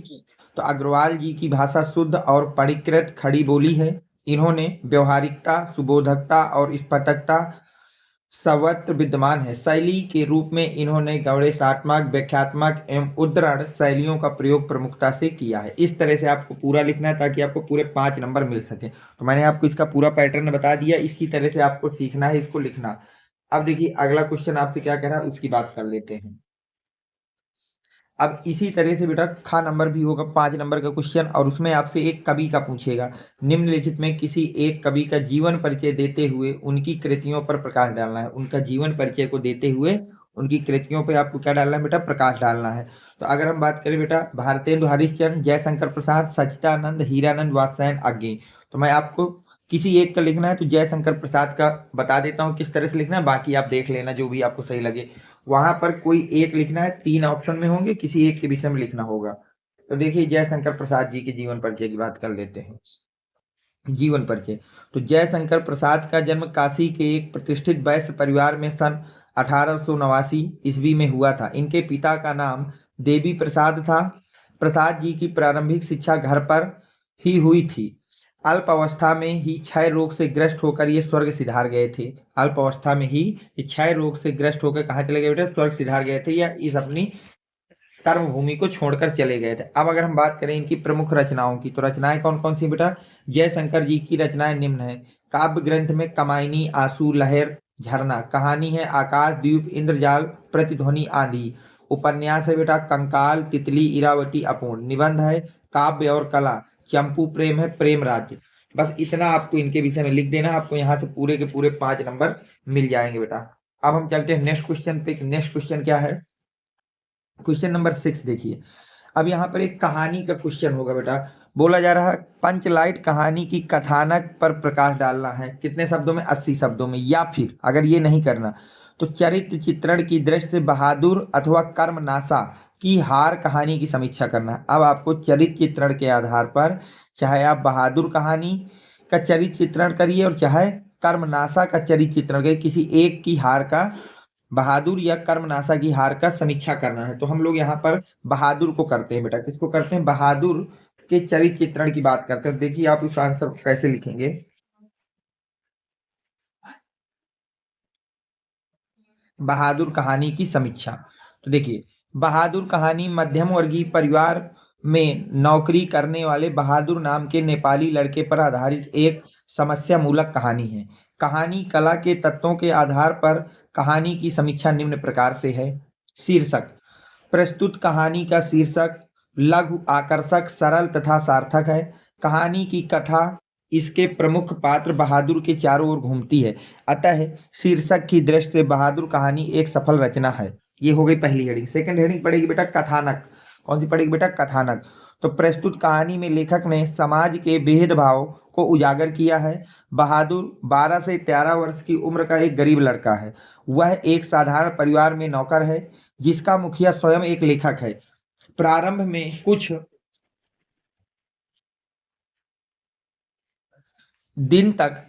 तो अग्रवाल जी की भाषा शुद्ध और परिष्कृत खड़ी बोली है। इन्होंने व्यवहारिकता, सुबोधकता और स्फटिकता सर्वत्र विद्यमान है। शैली के रूप में इन्होंने गौड़ेशात्मक, व्याख्यात्मक एवं उद्धरण शैलियों का प्रयोग प्रमुखता से किया है। इस तरह से आपको पूरा लिखना है ताकि आपको पूरे 5 नंबर मिल सके। तो मैंने आपको इसका पूरा पैटर्न बता दिया, इसी तरह से आपको सीखना है, इसको लिखना। अब देखिए अगला क्वेश्चन आपसे क्या कह रहा है उसकी बात कर लेते हैं। अब इसी तरह से बेटा खा नंबर भी होगा 5 नंबर का क्वेश्चन, और उसमें आपसे एक कवि का पूछेगा। निम्नलिखित में किसी एक कवि का जीवन परिचय देते हुए उनकी कृतियों पर प्रकाश डालना है। उनका जीवन परिचय को देते हुए उनकी कृतियों पर आपको क्या डालना है बेटा, प्रकाश डालना है। तो अगर हम बात करें बेटा भारतेंदु हरिश्चंद्र, जयशंकर प्रसाद, सच्चिदानंद, हीरानंद वात्स्यायन अज्ञे, तो मैं आपको किसी एक का लिखना है तो जयशंकर प्रसाद का बता देता हूँ किस तरह से लिखना है, बाकी आप देख लेना जो भी आपको सही लगे। वहां पर कोई एक लिखना है, 3 ऑप्शन में होंगे, किसी एक के विषय में लिखना होगा। तो देखिए जयशंकर प्रसाद जी के जीवन परिचय की बात कर लेते हैं। जीवन परिचय, तो जयशंकर प्रसाद का जन्म काशी के एक प्रतिष्ठित वैश्य परिवार में सन 1889 ईस्वी में हुआ था। इनके पिता का नाम देवी प्रसाद था। प्रसाद जी की प्रारंभिक शिक्षा घर पर ही हुई थी। अल्प अवस्था में ही क्षय रोग से ग्रस्त होकर ये स्वर्ग सिधार गए थे। अल्प अवस्था में ही क्षय रोग से ग्रस्त होकर कहाँ चले गए बेटा, स्वर्ग सिधार गए थे, या इस अपनी कर्म भूमि को छोड़कर चले गए थे। अब अगर हम बात करें इनकी प्रमुख रचनाओं की, तो रचनाएं कौन कौन सी बेटा, जयशंकर जी की रचनाएं निम्न है। काव्य ग्रंथ में कमायनी, आंसू, लहर, झरना। कहानी है आकाश द्वीप, इंद्रजाल, प्रतिध्वनि, आंधी। उपन्यास है बेटा कंकाल, तितली, इरावती, अपूर्ण। निबंध है काव्य और कला, चंपू प्रेम है, प्रेम राज्य। बस इतना आपको इनके विषय में लिख देना, आपको यहाँ से पूरे के पूरे 5 नंबर मिल जाएंगे बेटा। अब हम चलते हैं नेक्स्ट क्वेश्चन पे। नेक्स्ट क्वेश्चन क्या है? क्वेश्चन नंबर 6 देखिए। अब यहाँ पर एक कहानी का क्वेश्चन होगा बेटा। बोला जा रहा है पंचलाइट कहानी की कथानक पर प्रकाश डालना है। कितने शब्दों में? 80 शब्दों में। या फिर अगर ये नहीं करना तो चरित्र चित्रण की दृष्टि से बहादुर अथवा कर्मनाशा की हार कहानी की समीक्षा करना है। अब आपको चरित्र चित्रण के आधार पर चाहे आप बहादुर कहानी का चरित्र चित्रण करिए और चाहे कर्मनाशा का चरित्र चित्रण करिए, किसी एक की हार का, बहादुर या कर्मनाशा की हार का समीक्षा करना है। तो हम लोग यहाँ पर बहादुर को करते हैं बेटा। किसको करते हैं? बहादुर के चरित्र चित्रण की बात करते हैं। देखिए आप इस आंसर को कैसे लिखेंगे। बहादुर कहानी की समीक्षा। तो देखिए बहादुर कहानी मध्यम वर्गीय परिवार में नौकरी करने वाले बहादुर नाम के नेपाली लड़के पर आधारित एक समस्या मूलक कहानी है। कहानी कला के तत्वों के आधार पर कहानी की समीक्षा निम्न प्रकार से है। शीर्षक। प्रस्तुत कहानी का शीर्षक लघु, आकर्षक, सरल तथा सार्थक है। कहानी की कथा इसके प्रमुख पात्र बहादुर के चारों ओर घूमती है, अतः शीर्षक की दृष्टि से बहादुर कहानी एक सफल रचना है। ये हो गई पहली हेडिंग। सेकंड हेडिंग पड़ेगी बेटा कथानक। कौन सी पड़ेगी बेटा? कथानक। तो प्रस्तुत कहानी में लेखक ने समाज के भेदभाव को उजागर किया है। बहादुर 12 से 13 वर्ष की उम्र का एक गरीब लड़का है। वह एक साधारण परिवार में नौकर है जिसका मुखिया स्वयं एक लेखक है। प्रारंभ में कुछ दिन तक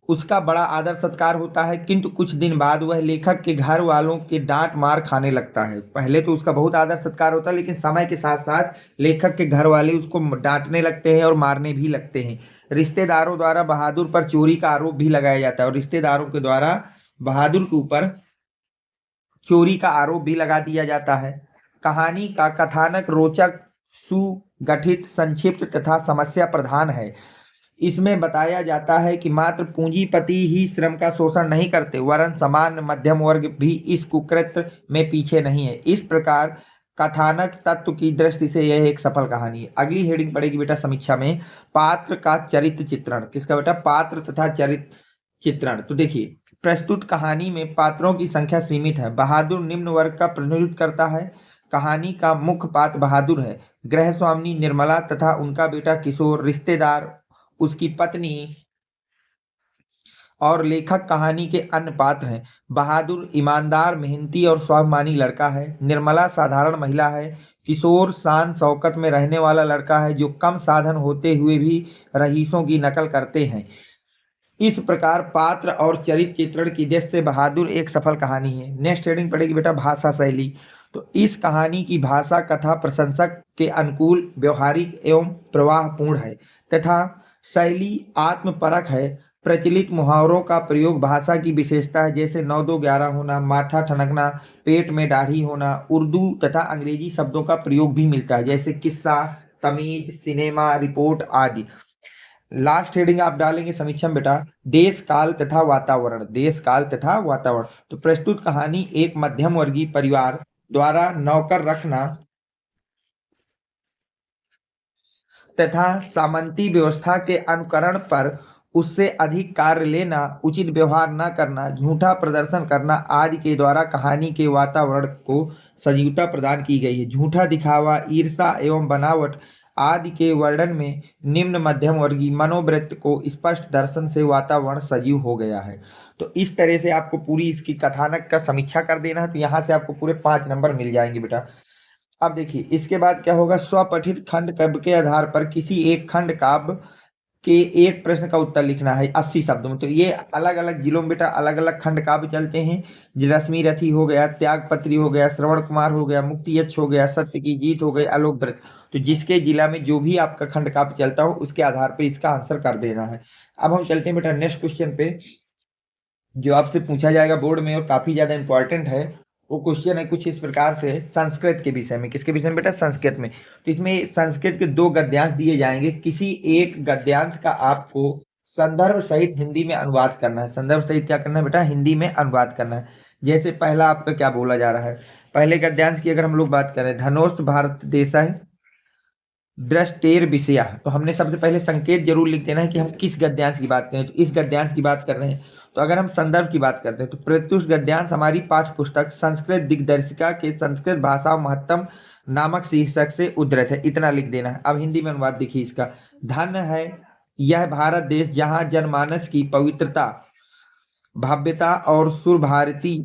उसका बड़ा आदर सत्कार होता है, किंतु कुछ दिन बाद वह लेखक के घर वालों के डांट मार खाने लगता है। पहले तो उसका बहुत आदर सत्कार होता है, लेकिन समय के साथ साथ लेखक के घर वाले उसको डांटने लगते हैं और मारने भी लगते हैं। रिश्तेदारों द्वारा बहादुर पर चोरी का आरोप भी लगाया जाता है और रिश्तेदारों के द्वारा बहादुर के ऊपर चोरी का आरोप भी लगा दिया जाता है। कहानी का कथानक रोचक, सुगठित, संक्षिप्त तथा समस्या प्रधान है। इसमें बताया जाता है कि मात्र पूंजीपति ही श्रम का शोषण नहीं करते, वरन सामान्य मध्यम वर्ग भी इस कुकृत्य में पीछे नहीं है। इस प्रकार कथानक तत्व की दृष्टि से यह एक सफल कहानी है। अगली हेडिंग पड़ेगी बेटा समीक्षा में पात्र का चरित्र चित्रण। किसका बेटा? पात्र तथा चरित्र चित्रण। तो देखिए प्रस्तुत कहानी में पात्रों की संख्या सीमित है। बहादुर निम्न वर्ग का प्रतिनिधित्व करता है। कहानी का मुख्य पात्र बहादुर है। गृह स्वामिनी निर्मला तथा उनका बेटा किशोर, रिश्तेदार, उसकी पत्नी और लेखक कहानी के अन्य पात्र हैं। बहादुर ईमानदार, मेहनती और स्वाभिमानी लड़का है। निर्मला साधारण महिला है। किशोर शान शौकत में रहने वाला लड़का है जो कम साधन होते हुए भी रईसों की नकल करते हैं। इस प्रकार पात्र और चरित्र चित्रण की दृष्टि से बहादुर एक सफल कहानी है। नेक्स्ट हेडिंग पड़ेगी बेटा भाषा शैली। तो इस कहानी की भाषा कथा प्रशंसक के अनुकूल, व्यवहारिक एवं प्रवाहपूर्ण है तथा शैली आत्मपरक है। प्रचलित मुहावरों का प्रयोग भाषा की विशेषता है, जैसे 9 2 11 होना, माथा ठनकना, पेट में दाढ़ी होना। उर्दू तथा अंग्रेजी शब्दों का प्रयोग भी मिलता है, जैसे किस्सा, तमीज, सिनेमा, रिपोर्ट आदि। लास्ट हेडिंग आप डालेंगे समीक्षा में बेटा देश काल तथा वातावरण। देश काल तथा वातावरण। तो प्रस्तुत कहानी एक मध्यम वर्गीय परिवार द्वारा नौकर रखना तथा सामंती व्यवस्था के अनुकरण पर उससे अधिक कार्य लेना, उचित व्यवहार न करना, झूठा प्रदर्शन करना आदि के द्वारा कहानी के वातावरण को सजीवता प्रदान की गई है। झूठा दिखावा, ईर्षा एवं बनावट आदि के वर्णन में निम्न मध्यम वर्गीय मनोवृत्ति को स्पष्ट दर्शन से वातावरण सजीव हो गया है। तो इस तरह से आपको पूरी इसकी कथानक का समीक्षा कर देना है। तो यहाँ से आपको पूरे 5 नंबर मिल जाएंगे बेटा। अब देखिए इसके बाद क्या होगा, स्वपठित खंड काव्य के आधार पर किसी एक खंड काव्य के एक प्रश्न का उत्तर लिखना है 80 शब्दों में। तो ये अलग अलग जिलों में बेटा अलग अलग खंड काव्य चलते हैं। रश्मि रथी हो गया, त्यागपत्री हो गया, श्रवण कुमार हो गया, मुक्ति यक्ष हो गया, सत्य की जीत हो गई, आलोक व्रत। तो जिसके जिला में जो भी आपका खंड काव्य चलता हो उसके आधार पर इसका आंसर कर देना है। अब हम चलते हैं बेटा नेक्स्ट क्वेश्चन पे, जो आपसे पूछा जाएगा बोर्ड में और काफी ज्यादा इंपॉर्टेंट है। वो क्वेश्चन है कुछ इस प्रकार से संस्कृत के विषय में। किसके विषय में बेटा? संस्कृत में। तो इसमें संस्कृत के 2 गद्यांश दिए जाएंगे। किसी एक गद्यांश का आपको संदर्भ सहित हिंदी में अनुवाद करना है। संदर्भ सहित क्या करना है बेटा? हिंदी में अनुवाद करना है। जैसे पहला आपका क्या बोला जा रहा है, पहले गद्यांश की अगर हम लोग बात करें, धनोष्ठ भारत देश है दृष्टेर विषया। तो हमने सबसे पहले संकेत जरूर लिख देना है कि हम किस गद्यांश की बात करें। तो इस गद्यांश की बात कर रहे हैं। तो अगर हम संदर्भ की बात करते हैं तो प्रत्युष गद्यांश हमारी पाठ्य पुस्तक संस्कृत दिग्दर्शिका के संस्कृत भाषा महत्तम नामक शीर्षक से उद्धृत है, इतना लिख देना है। अब हिंदी में अनुवाद देखिए इसका। धन्य है यह भारत देश जहाँ जनमानस की पवित्रता, भव्यता और सुर भारती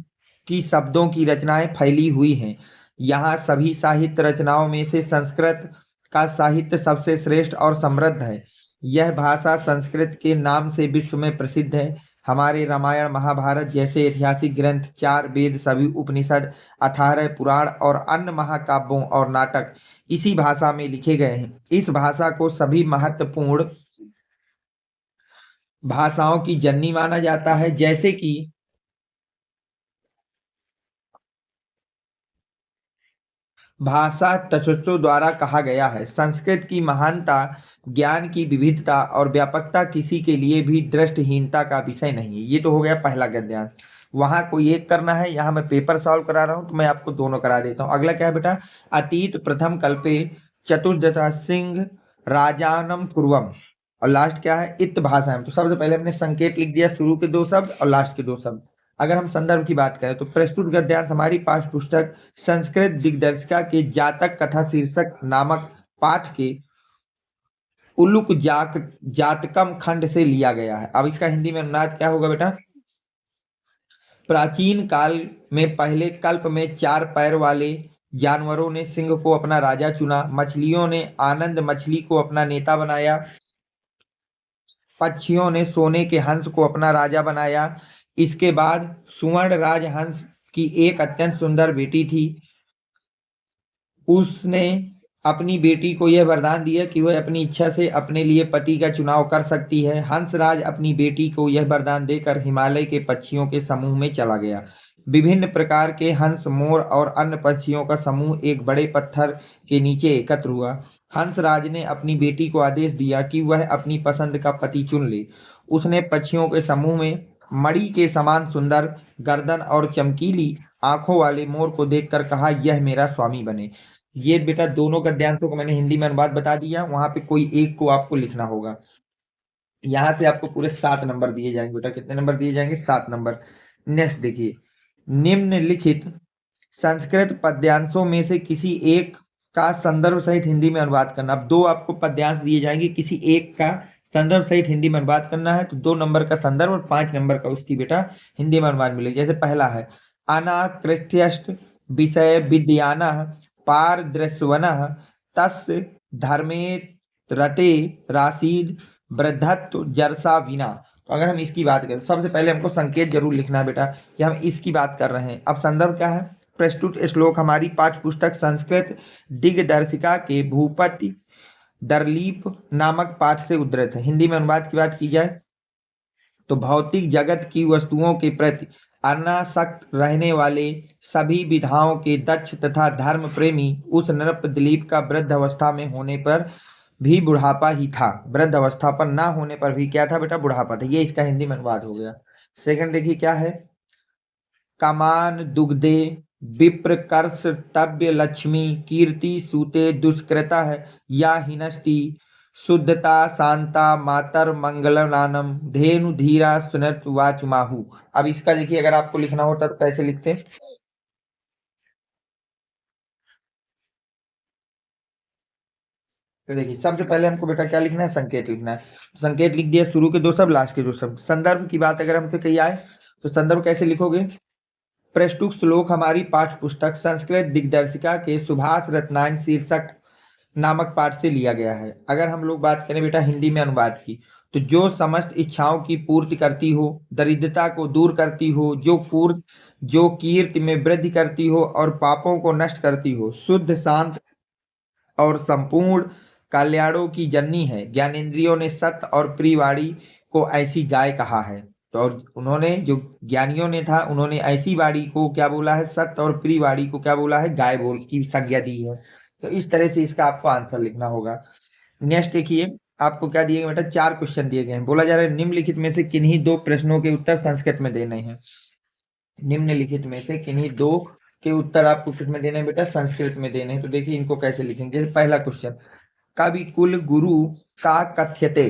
की शब्दों की रचनाएं फैली हुई हैं। यहाँ सभी साहित्य रचनाओं में से संस्कृत का साहित्य सबसे श्रेष्ठ और समृद्ध है। यह भाषा संस्कृत के नाम से विश्व में प्रसिद्ध है। हमारे रामायण महाभारत जैसे ऐतिहासिक ग्रंथ, 4 वेद, सभी उपनिषद, 18 पुराण और अन्य महाकाव्यों और नाटक इसी भाषा में लिखे गए हैं। इस भाषा को सभी महत्वपूर्ण भाषाओं की जननी माना जाता है, जैसे कि भाषा तत्वों द्वारा कहा गया है। संस्कृत की महानता, ज्ञान की विविधता और व्यापकता किसी के लिए भी दृष्टिहीनता का विषय नहीं है। ये तो हो गया पहला गद्यांश। वहां कोई एक करना है, यहाँ मैं पेपर सॉल्व करा रहा हूँ तो मैं आपको दोनों करा देता हूँ। अगला क्या है बेटा? अतीत प्रथम कल्पे चतुर्दशा सिंह राजानम पूर्वम। और लास्ट क्या है? इत भाषा। तो सबसे पहले हमने संकेत लिख दिया, शुरू के 2 शब्द और लास्ट के 2 शब्द। अगर हम संदर्भ की बात करें तो प्रस्तुत गद्यांश हमारी पाठ्य पुस्तक संस्कृत दिग्दर्शिका के जातक कथा शीर्षक नामक पाठ के उल्लुक जातकम खंड से लिया गया है। अब इसका हिंदी में अनुवाद क्या होगा बेटा? प्राचीन काल में पहले कल्प में 4 पैर वाले जानवरों ने सिंह को अपना राजा चुना, मछलियों ने आनंद मछली को अपना नेता बनाया, पक्षियों ने सोने के हंस को अपना राजा बनाया। इसके बाद सुवर्ण राज हंस की एक अत्यंत सुंदर बेटी थी। उसने अपनी बेटी को यह वरदान दिया कि वह अपनी इच्छा से अपने लिए पति का चुनाव कर सकती है। हंसराज अपनी बेटी को यह वरदान देकर हिमालय के पक्षियों के समूह में चला गया। विभिन्न प्रकार के हंस, मोर और अन्य पक्षियों का समूह एक बड़े पत्थर के नीचे एकत्र हुआ। हंसराज ने अपनी बेटी को आदेश दिया कि वह अपनी पसंद का पति चुन ले। उसने पक्षियों के समूह में मणि के समान सुंदर गर्दन और चमकीली आंखों वाले मोर को देखकर कहा, यह मेरा स्वामी बने। ये बेटा दोनों गद्यांशों को मैंने हिंदी में अनुवाद बता दिया। वहां पे कोई एक को आपको लिखना होगा। यहाँ से आपको पूरे 7 नंबर दिए जाएंगे बेटा। कितने नंबर दिए जाएंगे? 7 नंबर। नेक्स्ट देखिए, निम्नलिखित संस्कृत पद्यांशों में से किसी एक का संदर्भ सहित हिंदी में अनुवाद करना। अब 2 आपको पद्यांश दिए जाएंगे, किसी एक का संदर्भ सहित हिंदी में अनुवाद करना है। तो 2 नंबर का संदर्भ और 5 नंबर का उसकी बेटा हिंदी में अनुवाद मिलेगा। जैसे पहला है, अनाकृत्यष्ट विषय विद्यान पारदृश्यवन तस् धर्मे रते राशीद वृद्धत्व जरसा विना। तो अगर हम इसकी बात करें, सबसे पहले हमको संकेत जरूर लिखना है बेटा कि हम इसकी बात कर रहे हैं। अब संदर्भ क्या है? प्रस्तुत श्लोक हमारी पाठ्य पुस्तक संस्कृत दिग्दर्शिका के भूपति दरलीप नामक पाठ से उद्धृत है। हिंदी में अनुवाद की बात की जाए तो भौतिक जगत की वस्तुओं के प्रति अनासक्त रहने वाले सभी विधाओं के दक्ष तथा धर्म प्रेमी उस नृप दिलीप का वृद्ध अवस्था में होने पर भी बुढ़ापा ही था। वृद्ध अवस्था पर ना होने पर भी क्या था बेटा? बुढ़ापा था। ये इसका हिंदी में अनुवाद हो गया। सेकंड देखिए क्या है, कमान दुग्धे विप्र कर्तव्य लक्ष्मी कीर्ति सूते दुष्कृता है या हिनस्ति शुद्धता शांता मातर मंगलनानम धेनु धीरा सुनत वाच माहू। अब इसका देखिए अगर आपको लिखना होता तो कैसे लिखते? तो देखिए सबसे पहले हमको बेटा क्या लिखना है? संकेत लिखना है। संकेत लिख दिया, शुरू के 2 शब्द लास्ट के 2 शब्द। संदर्भ की बात अगर हमसे कही आए तो संदर्भ कैसे लिखोगे? प्रस्तुत श्लोक हमारी पाठ्य पुस्तक संस्कृत दिग्दर्शिका के सुभाष रत्नायन शीर्षक नामक पाठ से लिया गया है। अगर हम लोग बात करें बेटा हिंदी में अनुवाद की, तो जो समस्त इच्छाओं की पूर्ति करती हो, दरिद्रता को दूर करती हो, जो कीर्ति में वृद्धि करती हो और पापों को नष्ट करती हो, शुद्ध शांत और संपूर्ण कल्याणों की जननी है। ज्ञानेंद्रियों ने सत्य और प्रियवाणी को ऐसी गाय कहा है। तो और उन्होंने जो ज्ञानियों ने था उन्होंने ऐसी वाणी को क्या बोला है? सत्य और प्रियवाणी को क्या बोला है? गाय बोल की संज्ञा दी है। तो इस तरह से इसका आपको आंसर लिखना होगा। नेक्स्ट देखिए, आपको क्या दिए गए बेटा? 4 क्वेश्चन दिए गए हैं। बोला जा रहा है निम्नलिखित में से किन्हीं 2 प्रश्नों के उत्तर संस्कृत में देने हैं। निम्नलिखित में से किन्हीं 2 के उत्तर आपको किस में देने हैं बेटा? संस्कृत में देने हैं। तो देखिए इनको कैसे लिखेंगे। पहला क्वेश्चन, कवि कुल गुरु का कथ्यते,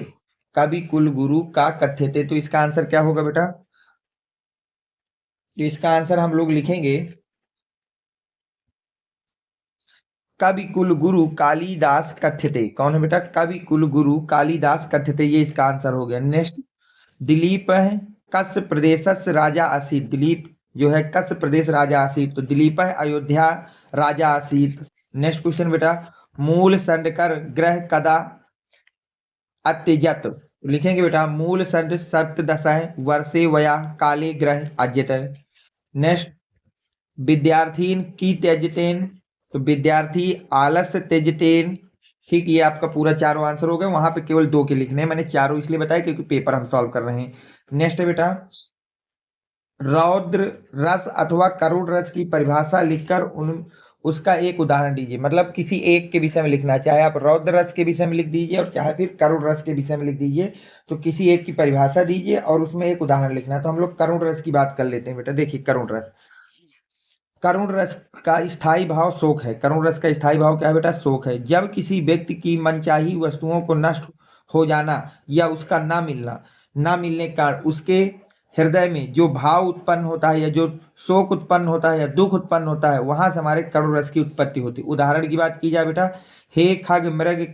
कवि कुल गुरु का कथ्यते, तो इसका आंसर क्या होगा बेटा? तो इसका आंसर हम लोग लिखेंगे कवि कुल गुरु कालिदास कथ्यते। कौन है बेटा? कवि कुल गुरु कालिदास कथ्यते, ये इसका आंसर हो गया। नेक्स्ट, दिलीप है कस्य प्रदेशस्य राजा आसीत। दिलीप जो है कस्य प्रदेश राजा आसीत, तो दिलीप है अयोध्या राजा आसीत। नेक्स्ट क्वेश्चन बेटा, मूल संडकर ग्रह कदा अत्यजत। लिखेंगे बेटा मूल संड सप्तदश है वर्षे वया काले ग्रह अज्यत। नेक्स्ट, विद्यार्थीन की त्यजतेन, तो विद्यार्थी आलस्य त्यजतेन। ठीक, ये आपका पूरा चारों आंसर हो गए। वहां पे केवल दो के लिखने हैं, मैंने चारों इसलिए बताया क्योंकि पेपर हम सॉल्व कर रहे हैं। नेक्स्ट है बेटा, रौद्र रस अथवा करुण रस की परिभाषा लिखकर उन उसका एक उदाहरण दीजिए। मतलब किसी एक के विषय में लिखना है, चाहे आप रौद्र रस के विषय में लिख दीजिए और चाहे फिर करुण रस के विषय में लिख दीजिए, तो किसी एक की परिभाषा दीजिए और उसमें एक उदाहरण लिखना है। तो हम लोग करुण रस की बात कर लेते हैं बेटा। देखिए करुण रस, करुण रस का स्थायी भाव शोक है। करुण रस का स्थायी भाव क्या है बेटा? शोक है। जब किसी व्यक्ति की मनचाही वस्तुओं को नष्ट हो जाना या उसका ना मिलने का उसके हृदय में जो भाव उत्पन्न होता है या जो शोक उत्पन्न होता है या दुख उत्पन्न होता है, वहां से हमारे करुण रस की उत्पत्ति होती है। उदाहरण की बात की जाए बेटा, हे खग मृग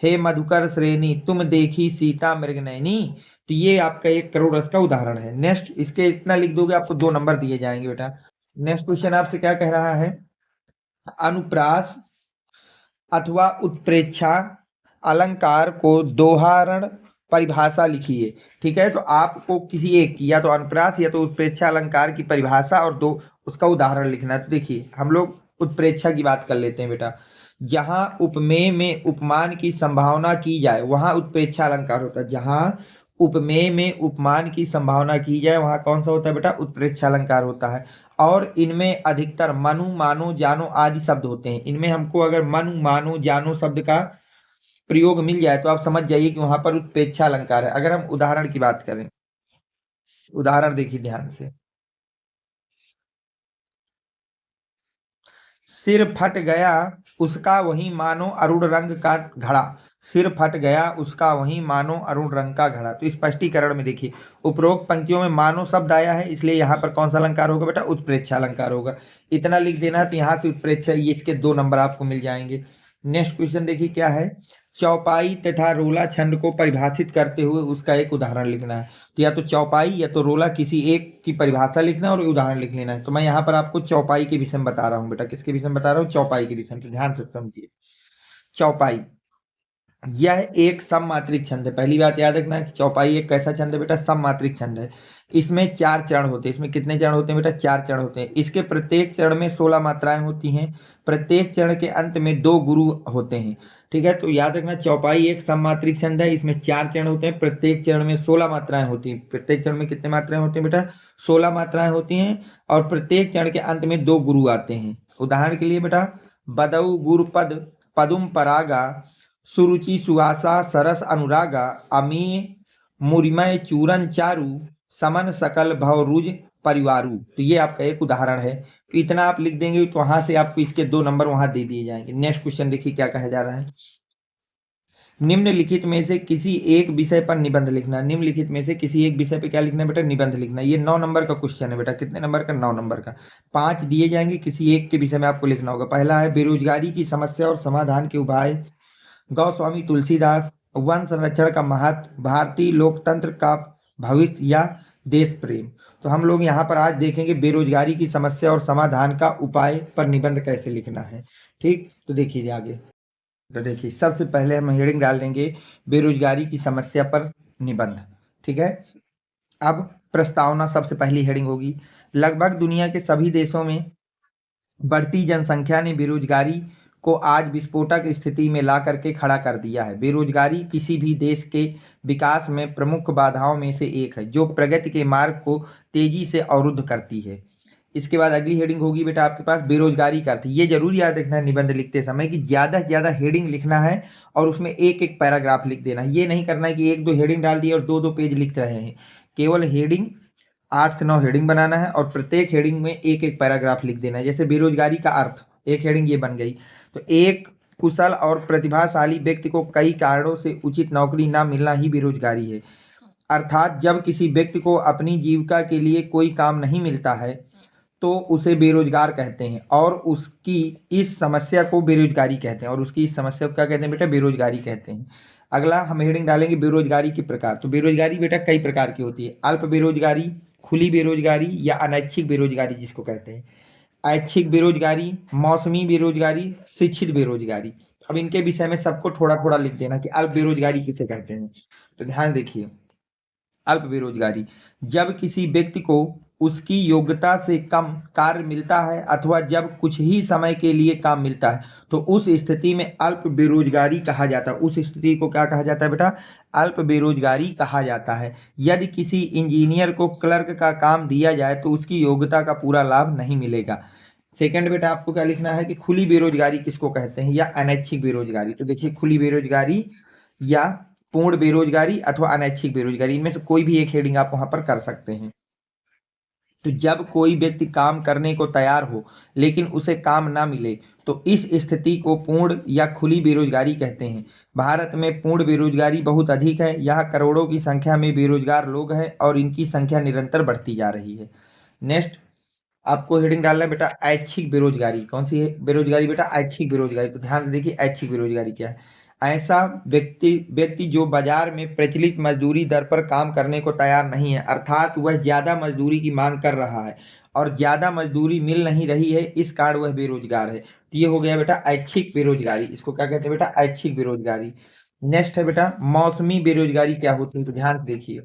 हे मधुकर श्रेणी तुम देखी सीता मृग नैनी, तो ये आपका एक करुण रस का उदाहरण है। नेक्स्ट, इसके इतना लिख दोगे आपको 2 नंबर दिए जाएंगे बेटा। नेक्स्ट क्वेश्चन आपसे क्या कह रहा है? अनुप्रास अथवा उत्प्रेक्षा अलंकार को दोहरण परिभाषा लिखिए। ठीक है, तो आपको किसी एक की या तो अनुप्रास या तो उत्प्रेक्षा अलंकार की परिभाषा और दो उसका उदाहरण लिखना है। तो देखिए हम लोग उत्प्रेक्षा की बात कर लेते हैं बेटा। जहां उपमेय में उपमान की संभावना की जाए वहां उत्प्रेक्षा अलंकार होता है। जहां उपमेय में उपमान की संभावना की जाए वहां कौन सा होता है बेटा? उत्प्रेक्षा अलंकार होता है। और इनमें अधिकतर मनु मानो जानो आदि शब्द होते हैं। इनमें हमको अगर मनु मानो जानो शब्द का प्रयोग मिल जाए तो आप समझ जाइए कि वहां पर उत्प्रेक्षा अलंकार है। अगर हम उदाहरण की बात करें, उदाहरण देखिए ध्यान से, सिर फट गया उसका वही मानो अरुण रंग का घड़ा। सिर फट गया उसका वही मानो अरुण रंग का घड़ा। तो स्पष्टीकरण में देखिए उपरोक्त पंक्तियों में मानो शब्द आया है, इसलिए यहाँ पर कौन सा अलंकार होगा बेटा? उत्प्रेक्षा अलंकार होगा। इतना लिख देना है, तो यहाँ से उत्प्रेक्षा, ये इसके 2 नंबर आपको मिल जाएंगे। नेक्स्ट क्वेश्चन देखिए क्या है, चौपाई तथा रोला छंद को परिभाषित करते हुए उसका एक उदाहरण लिखना है। तो या तो चौपाई या तो रोला, किसी एक की परिभाषा लिखना है और उदाहरण लिख लेना है। तो मैं यहाँ पर आपको चौपाई के विषय में बता रहा हूँ बेटा। किसके विषय में बता रहा हूँ? चौपाई के विषय में। तो ध्यान से समझिए, चौपाई यह एक सममात्रिक छंद है। पहली बात याद रखना है कि चौपाई एक कैसा छंद है बेटा? सममात्रिक छंद है। इसमें 4 चरण होते हैं। इसमें कितने चरण होते हैं बेटा? 4 चरण होते हैं। इसके प्रत्येक चरण में 16 मात्राएं होती हैं। प्रत्येक चरण के अंत में 2 गुरु होते हैं। ठीक है, तो याद रखना चौपाई एक सममात्रिक छंद है। इसमें 4 चरण होते हैं, प्रत्येक चरण में 16 मात्राएं होती हैं। प्रत्येक चरण में कितने मात्राएं होती हैं बेटा? 16 मात्राएं होती हैं। और प्रत्येक चरण के अंत में 2 गुरु आते हैं। उदाहरण के लिए बेटा, बदऊ गुरुपद पदुम परागा सुरुचि सुवासा सरस अनुरागा अमीय मुरिमय चूरन चारु समन सकल भवरुज परिवारु। तो ये आपका एक उदाहरण है। तो इतना आप लिख देंगे तो वहां से आपको इसके 2 नंबर वहां दे दिए जाएंगे। नेक्स्ट क्वेश्चन देखिए क्या कहा जा रहा है, निम्नलिखित में से किसी एक विषय पर निबंध लिखना। निम्नलिखित में से किसी एक विषय पे क्या लिखना है बेटा? निबंध लिखना। ये 9 नंबर का क्वेश्चन है बेटा। कितने नंबर का? 9 नंबर का। 5 दिए जाएंगे, किसी एक के विषय में आपको लिखना होगा। पहला है बेरोजगारी की समस्या और समाधान के उपाय, गौस्वामी तुलसीदास, वन संरक्षण का महत्व, भारतीय लोकतंत्र का भविष्य या देश प्रेम। तो हम लोग यहाँ पर आज देखेंगे बेरोजगारी की समस्या और समाधान का उपाय पर निबंध कैसे लिखना है। ठीक, तो देखिए आगे। तो देखिए सबसे पहले हम हेडिंग डाल देंगे बेरोजगारी की समस्या पर निबंध। ठीक है, अब प्रस्तावना सबसे पहली हेडिंग होगी, लगभग दुनिया के सभी देशों में बढ़ती जनसंख्या ने बेरोजगारी को आज विस्फोटक स्थिति में ला करके खड़ा कर दिया है। बेरोजगारी किसी भी देश के विकास में प्रमुख बाधाओं में से एक है जो प्रगति के मार्ग को तेजी से अवरुद्ध करती है। इसके बाद अगली हेडिंग होगी बेटा आपके पास बेरोजगारी का अर्थ। ये जरूर याद रखना है निबंध लिखते समय कि ज्यादा से ज्यादा हेडिंग लिखना है और उसमें एक एक पैराग्राफ लिख देना है। ये नहीं करना है कि 1-2 हेडिंग डाल दिए और 2-2 पेज लिख रहे हैं। केवल हेडिंग 8 से 9 हेडिंग बनाना है और प्रत्येक हेडिंग में एक एक पैराग्राफ लिख देना है। जैसे बेरोजगारी का अर्थ, एक हेडिंग ये बन गई, तो एक कुशल और प्रतिभाशाली व्यक्ति को कई कारणों से उचित नौकरी ना मिलना ही बेरोजगारी है। अर्थात जब किसी व्यक्ति को अपनी जीविका के लिए कोई काम नहीं मिलता है तो उसे बेरोजगार कहते हैं और उसकी इस समस्या को बेरोजगारी कहते हैं, और उसकी इस समस्या को क्या कहते हैं बेटा? बेरोजगारी कहते हैं। अगला हम हेडिंग डालेंगे बेरोजगारी के प्रकार। तो बेरोजगारी बेटा कई प्रकार की होती है। अल्प बेरोजगारी, खुली बेरोजगारी या अनैच्छिक बेरोजगारी जिसको कहते हैं, ऐच्छिक बेरोजगारी, मौसमी बेरोजगारी, शिक्षित बेरोजगारी। अब इनके विषय में सबको थोड़ा थोड़ा लिख देना कि अल्प बेरोजगारी किसे कहते हैं। तो ध्यान देखिए, अल्प बेरोजगारी जब किसी व्यक्ति को उसकी योग्यता से कम कार्य मिलता है अथवा जब कुछ ही समय के लिए काम मिलता है तो उस स्थिति में अल्प बेरोजगारी कहा जाता है। उस स्थिति को क्या कहा जाता है बेटा? अल्प बेरोजगारी कहा जाता है। यदि किसी इंजीनियर को क्लर्क का काम दिया जाए तो उसकी योग्यता का पूरा लाभ नहीं मिलेगा। सेकंड बेटा आपको क्या लिखना है कि खुली बेरोजगारी किसको कहते हैं या अनैच्छिक बेरोजगारी। तो देखिए, खुली बेरोजगारी या पूर्ण बेरोजगारी अथवा अनैच्छिक बेरोजगारी, इनमें से कोई भी एक हेडिंग आप वहां पर कर सकते हैं। तो जब कोई व्यक्ति काम करने को तैयार हो लेकिन उसे काम ना मिले तो इस स्थिति को पूर्ण या खुली बेरोजगारी कहते हैं। भारत में पूर्ण बेरोजगारी बहुत अधिक है। यहाँ करोड़ों की संख्या में बेरोजगार लोग हैं और इनकी संख्या निरंतर बढ़ती जा रही है। नेक्स्ट आपको हेडिंग डालना है बेटा ऐच्छिक बेरोजगारी। कौन सी है बेरोजगारी बेटा? ऐच्छिक बेरोजगारी। तो ध्यान से देखिए ऐच्छिक बेरोजगारी क्या है। ऐसा व्यक्ति व्यक्ति जो बाजार में प्रचलित मजदूरी दर पर काम करने को तैयार नहीं है, अर्थात वह ज्यादा मजदूरी की मांग कर रहा है और ज्यादा मजदूरी मिल नहीं रही है, इस कारण वह बेरोजगार है। तो ये हो गया बेटा ऐच्छिक बेरोजगारी। इसको क्या कहते हैं बेटा? ऐच्छिक बेरोजगारी। नेक्स्ट है बेटा मौसमी बेरोजगारी। क्या होती है? तो ध्यान से देखिए,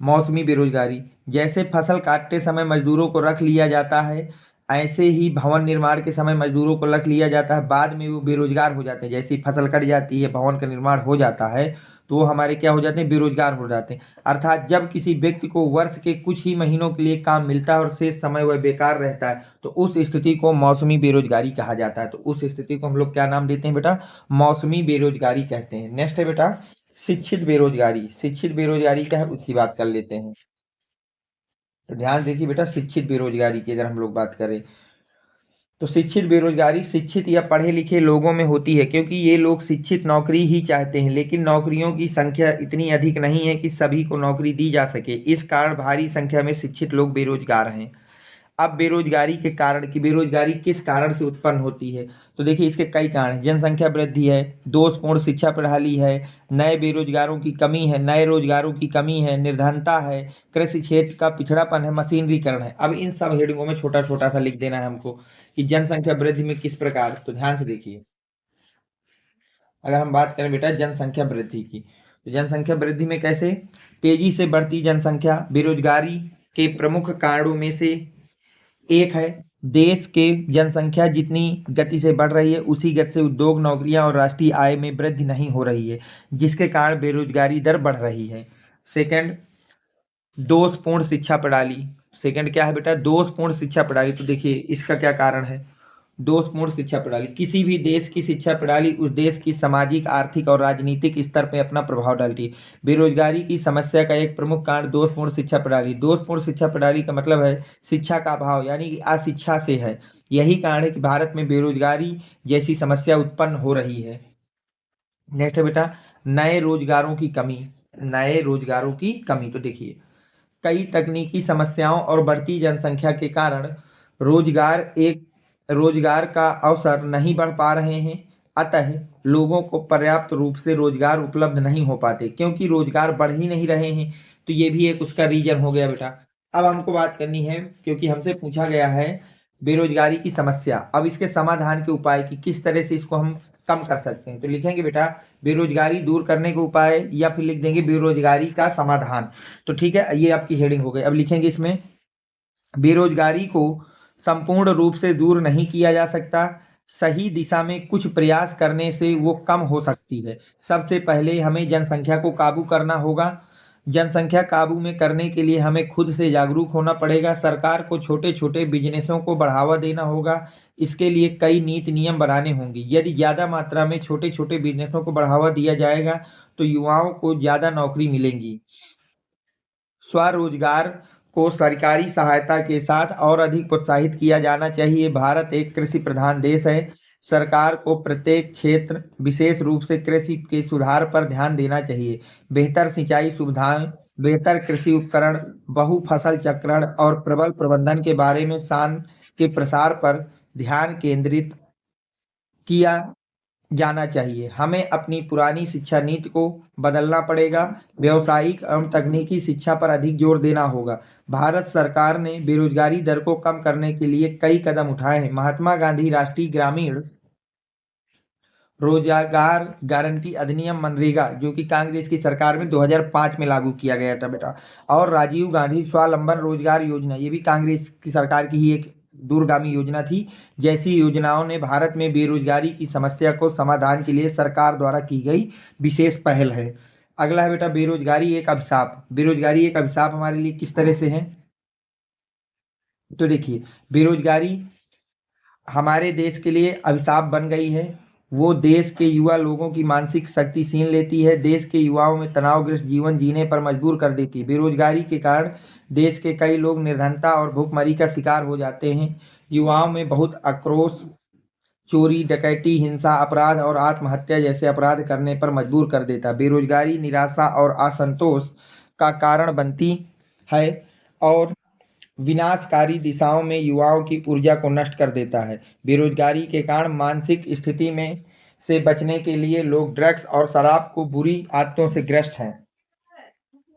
मौसमी बेरोजगारी जैसे फसल काटते समय मजदूरों को रख लिया जाता है, ऐसे ही भवन निर्माण के समय मजदूरों को रख लिया जाता है, बाद में वो बेरोजगार हो जाते हैं। जैसे ही फसल कट जाती है, भवन का निर्माण हो जाता है, तो वो हमारे क्या हो जाते हैं? बेरोजगार हो जाते हैं। अर्थात जब किसी व्यक्ति को वर्ष के कुछ ही महीनों के लिए काम मिलता है और शेष समय वह बेकार रहता है तो उस स्थिति को मौसमी बेरोजगारी कहा जाता है। तो उस स्थिति को हम लोग क्या नाम देते हैं बेटा? मौसमी बेरोजगारी कहते हैं। नेक्स्ट है बेटा शिक्षित बेरोजगारी। शिक्षित बेरोजगारी क्या है उसकी बात कर लेते हैं। तो ध्यान देखिए बेटा, शिक्षित बेरोजगारी की अगर हम लोग बात करें तो शिक्षित बेरोजगारी शिक्षित या पढ़े लिखे लोगों में होती है, क्योंकि ये लोग शिक्षित नौकरी ही चाहते हैं लेकिन नौकरियों की संख्या इतनी अधिक नहीं है कि सभी को नौकरी दी जा सके। इस कारण भारी संख्या में शिक्षित लोग बेरोजगार हैं। अब बेरोजगारी के कारण कि बेरोजगारी किस कारण से उत्पन्न होती है, तो देखिए इसके कई कारण हैं। जनसंख्या वृद्धि है, दोषपूर्ण शिक्षा प्रणाली है, नए बेरोजगारों की कमी है, नए रोजगारों की कमी है, निर्धनता है, कृषि क्षेत्र का पिछड़ापन है, मशीनरीकरण है। अब इन सब हेडिंगों में छोटा छोटा सा लिख देना है हमको कि जनसंख्या वृद्धि में किस प्रकार। तो ध्यान से देखिए, अगर हम बात करें बेटा जनसंख्या वृद्धि की तो जनसंख्या वृद्धि में कैसे? तेजी से बढ़ती जनसंख्या बेरोजगारी के प्रमुख कारणों में से एक है। देश के जनसंख्या जितनी गति से बढ़ रही है उसी गति से उद्योग, नौकरियां और राष्ट्रीय आय में वृद्धि नहीं हो रही है, जिसके कारण बेरोजगारी दर बढ़ रही है। सेकंड, दोषपूर्ण शिक्षा प्रणाली। सेकंड क्या है बेटा? दोषपूर्ण शिक्षा प्रणाली। तो देखिए इसका क्या कारण है? दोषपूर्ण शिक्षा प्रणाली किसी भी देश की शिक्षा प्रणाली उस देश की सामाजिक, आर्थिक और राजनीतिक स्तर पर अपना प्रभाव डालती है। बेरोजगारी की समस्या का एक प्रमुख कारण दोषपूर्ण शिक्षा प्रणाली। दोषपूर्ण शिक्षा प्रणाली का मतलब है शिक्षा का अभाव, यानी कि अशिक्षा से है। यही कारण है कि भारत में बेरोजगारी जैसी समस्या उत्पन्न हो रही है। नेक्स्ट है बेटा नए रोजगारों की कमी। नए रोजगारों की कमी। तो देखिए कई तकनीकी समस्याओं और बढ़ती जनसंख्या के कारण रोजगार का अवसर नहीं बढ़ पा रहे हैं। अतः लोगों को पर्याप्त रूप से रोजगार उपलब्ध नहीं हो पाते, क्योंकि रोजगार बढ़ ही नहीं रहे हैं। तो ये भी एक उसका रीजन हो गया बेटा। अब हमको बात करनी है, क्योंकि हमसे पूछा गया है बेरोजगारी की समस्या, अब इसके समाधान के उपाय कि किस तरह से इसको हम कम कर सकते हैं। तो लिखेंगे बेटा बेरोजगारी दूर करने के उपाय, या फिर लिख देंगे बेरोजगारी का समाधान। तो ठीक है, ये आपकी हेडिंग हो गई। अब लिखेंगे इसमें बेरोजगारी को संपूर्ण रूप से दूर नहीं किया जा सकता, सही दिशा में कुछ प्रयास करने से वो कम हो सकती है। सबसे पहले हमें जनसंख्या को काबू करना होगा। जनसंख्या काबू में करने के लिए हमें खुद से जागरूक होना पड़ेगा। सरकार को छोटे छोटे बिजनेसों को बढ़ावा देना होगा। इसके लिए कई नीति नियम बनाने होंगे। यदि ज़्यादा मात्रा में छोटे छोटे बिजनेसों को बढ़ावा दिया जाएगा तो युवाओं को ज़्यादा नौकरी मिलेंगी। स्वरोजगार को सरकारी सहायता के साथ और अधिक प्रोत्साहित किया जाना चाहिए। भारत एक कृषि प्रधान देश है। सरकार को प्रत्येक क्षेत्र विशेष रूप से कृषि के सुधार पर ध्यान देना चाहिए। बेहतर सिंचाई सुविधाएं, बेहतर कृषि उपकरण, बहु फसल चक्रण और प्रबल प्रबंधन के बारे में शान के प्रसार पर ध्यान केंद्रित किया जाना चाहिए। हमें अपनी पुरानी शिक्षा नीति को बदलना पड़ेगा। व्यावसायिक एवं तकनीकी शिक्षा पर अधिक जोर देना होगा। भारत सरकार ने बेरोजगारी दर को कम करने के लिए कई कदम उठाए हैं। महात्मा गांधी राष्ट्रीय ग्रामीण रोजगार गारंटी अधिनियम मनरेगा, जो कि कांग्रेस की सरकार में 2005 में लागू किया गया था बेटा, और राजीव गांधी स्वावलंबन रोजगार योजना, ये भी कांग्रेस की सरकार की ही एक दूरगामी योजना थी। जैसी योजनाओं ने भारत में बेरोजगारी की समस्या को समाधान के लिए सरकार द्वारा की गई विशेष पहल है। अगला है बेटा बेरोजगारी एक अभिशाप। बेरोजगारी एक अभिशाप हमारे लिए किस तरह से है? तो देखिए, बेरोजगारी हमारे देश के लिए अभिशाप बन गई है। वो देश के युवा लोगों की मानसिक शक्ति छीन लेती है, देश के युवाओं में तनावग्रस्त जीवन जीने पर मजबूर कर देती है। बेरोजगारी के कारण देश के कई लोग निर्धनता और भुखमरी का शिकार हो जाते हैं। युवाओं में बहुत आक्रोश चोरी, डकैती, हिंसा, अपराध और आत्महत्या जैसे अपराध करने पर मजबूर कर देता है। बेरोजगारी निराशा और असंतोष का कारण बनती है और विनाशकारी दिशाओं में युवाओं की ऊर्जा को नष्ट कर देता है। बेरोजगारी के कारण मानसिक स्थिति में से बचने के लिए लोग ड्रग्स और शराब को बुरी आदतों से ग्रस्त हैं।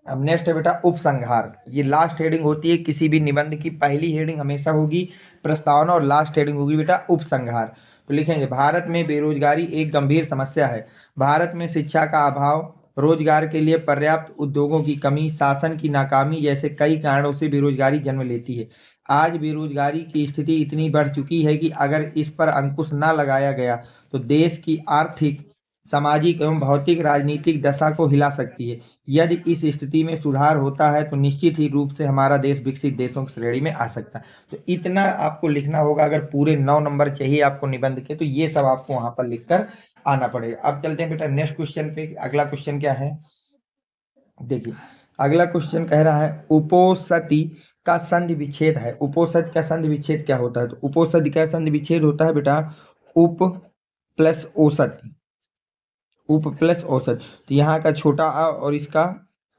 अब नेक्स्ट है बेटा उपसंहार। ये लास्ट हेडिंग होती है किसी भी निबंध की। पहली हेडिंग हमेशा होगी प्रस्तावना और लास्ट हेडिंग होगी बेटा उपसंहार। तो लिखेंगे भारत में बेरोजगारी एक गंभीर समस्या है। भारत में शिक्षा का अभाव, रोजगार के लिए पर्याप्त उद्योगों की कमी, शासन की नाकामी जैसे कई कारणों से बेरोजगारी जन्म लेती है। आज बेरोजगारी की स्थिति इतनी बढ़ चुकी है कि अगर इस पर अंकुश न लगाया गया तो देश की आर्थिक, सामाजिक एवं भौतिक राजनीतिक दशा को हिला सकती है। यदि इस स्थिति में सुधार होता है तो निश्चित ही रूप से हमारा देश विकसित देशों की श्रेणी में आ सकता है। तो इतना आपको लिखना होगा। अगर पूरे 9 नंबर चाहिए आपको निबंध के, तो ये सब आपको वहां पर लिखकर आना पड़ेगा। अब चलते हैं बेटा नेक्स्ट क्वेश्चन पे। अगला क्वेश्चन क्या है? देखिए, अगला क्वेश्चन कह रहा है उपोसति का संधि विच्छेद है। उपोसति का संधि विच्छेद क्या होता है? तो उपोसति का संधि विच्छेद होता है बेटा उप प्लस औसत। उप प्लस औसत, तो यहाँ का छोटा आ और इसका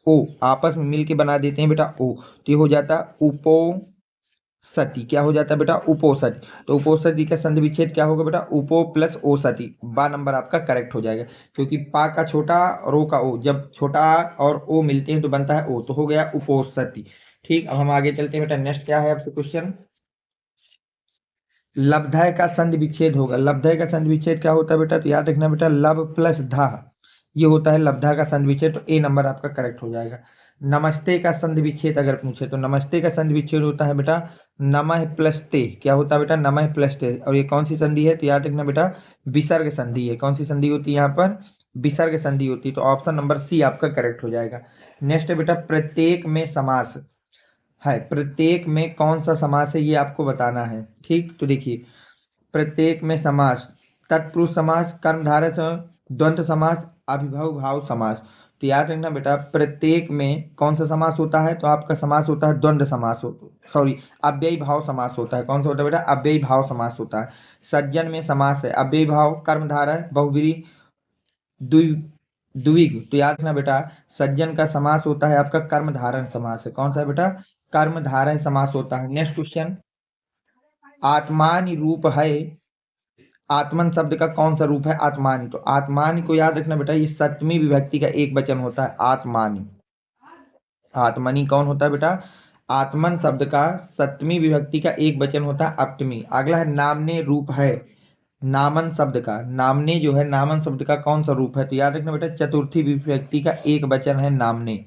ओ आपस में मिलके बना देते हैं बेटा ओ, तो ये हो जाता है उपोसति। क्या हो जाता है बेटा? उपोसति। तो उपोसति का संधि विच्छेद क्या होगा बेटा? उपो प्लस ओसति। बा नंबर आपका करेक्ट हो जाएगा, क्योंकि पा का छोटा और ओ का ओ, जब छोटा आ और ओ मिलते हैं तो बनता है ओ, तो हो गया उपोसति। ठीक, अब हम आगे चलते हैं बेटा। नेक्स्ट क्या है आपसे क्वेश्चन? लब्धय का संधि विच्छेद होगा। लब्धय का संधि विच्छेद क्या होता है बेटा? तो याद रखना बेटा लब प्लस धा, ये होता है लब्धा का संधि विच्छेद, तो ए नंबर आपका करेक्ट हो जाएगा। नमस्ते का संधि विच्छेद अगर पूछे तो नमस्ते का संधि विच्छेद होता है बेटा नमः प्लस ते। क्या होता है बेटा? नमः प्लस ते। और ये कौन सी संधि है? तो याद रखना बेटा विसर्ग संधि है। कौन सी संधि होती है यहाँ पर? विसर्ग संधि होती है। तो ऑप्शन नंबर सी आपका करेक्ट हो जाएगा। नेक्स्ट है बेटा प्रत्येक में समास है। प्रत्येक में कौन सा समास है ये आपको बताना है। ठीक, तो देखिए प्रत्येक में समास, तत्पुरुष समास, कर्मधारय समास, द्वंद्व समास, अभिभव भाव समास। तो याद रखना बेटा प्रत्येक में कौन सा समास होता है? तो आपका समास होता है द्वंद्व समास, सॉरी अव्ययी भाव समास होता है। कौन सा होता है बेटा? अव्ययी भाव समास होता है। सज्जन में समास है अव्ययी भाव, कर्मधारय, बहुव्रीहि, द्विग। तो याद रखना बेटा सज्जन का समास होता है आपका कर्मधारय समास है। कौन सा है बेटा? कर्मधारय समास होता है। नेक्स्ट क्वेश्चन, आत्मानि रूप है। आत्मन शब्द का कौन सा रूप है? आत्मानि। तो आत्मानि को याद रखना बेटा ये सप्तमी विभक्ति का एक वचन होता है आत्मानि। आत्मनि कौन होता है बेटा? आत्मन शब्द का सप्तमी विभक्ति का एक वचन होता है अप्तमी। अगला है नामने रूप है। नामन शब्द का, नामने जो है नामन शब्द का कौन सा रूप है? तो याद रखना बेटा चतुर्थी विभक्ति का एक वचन है नामने।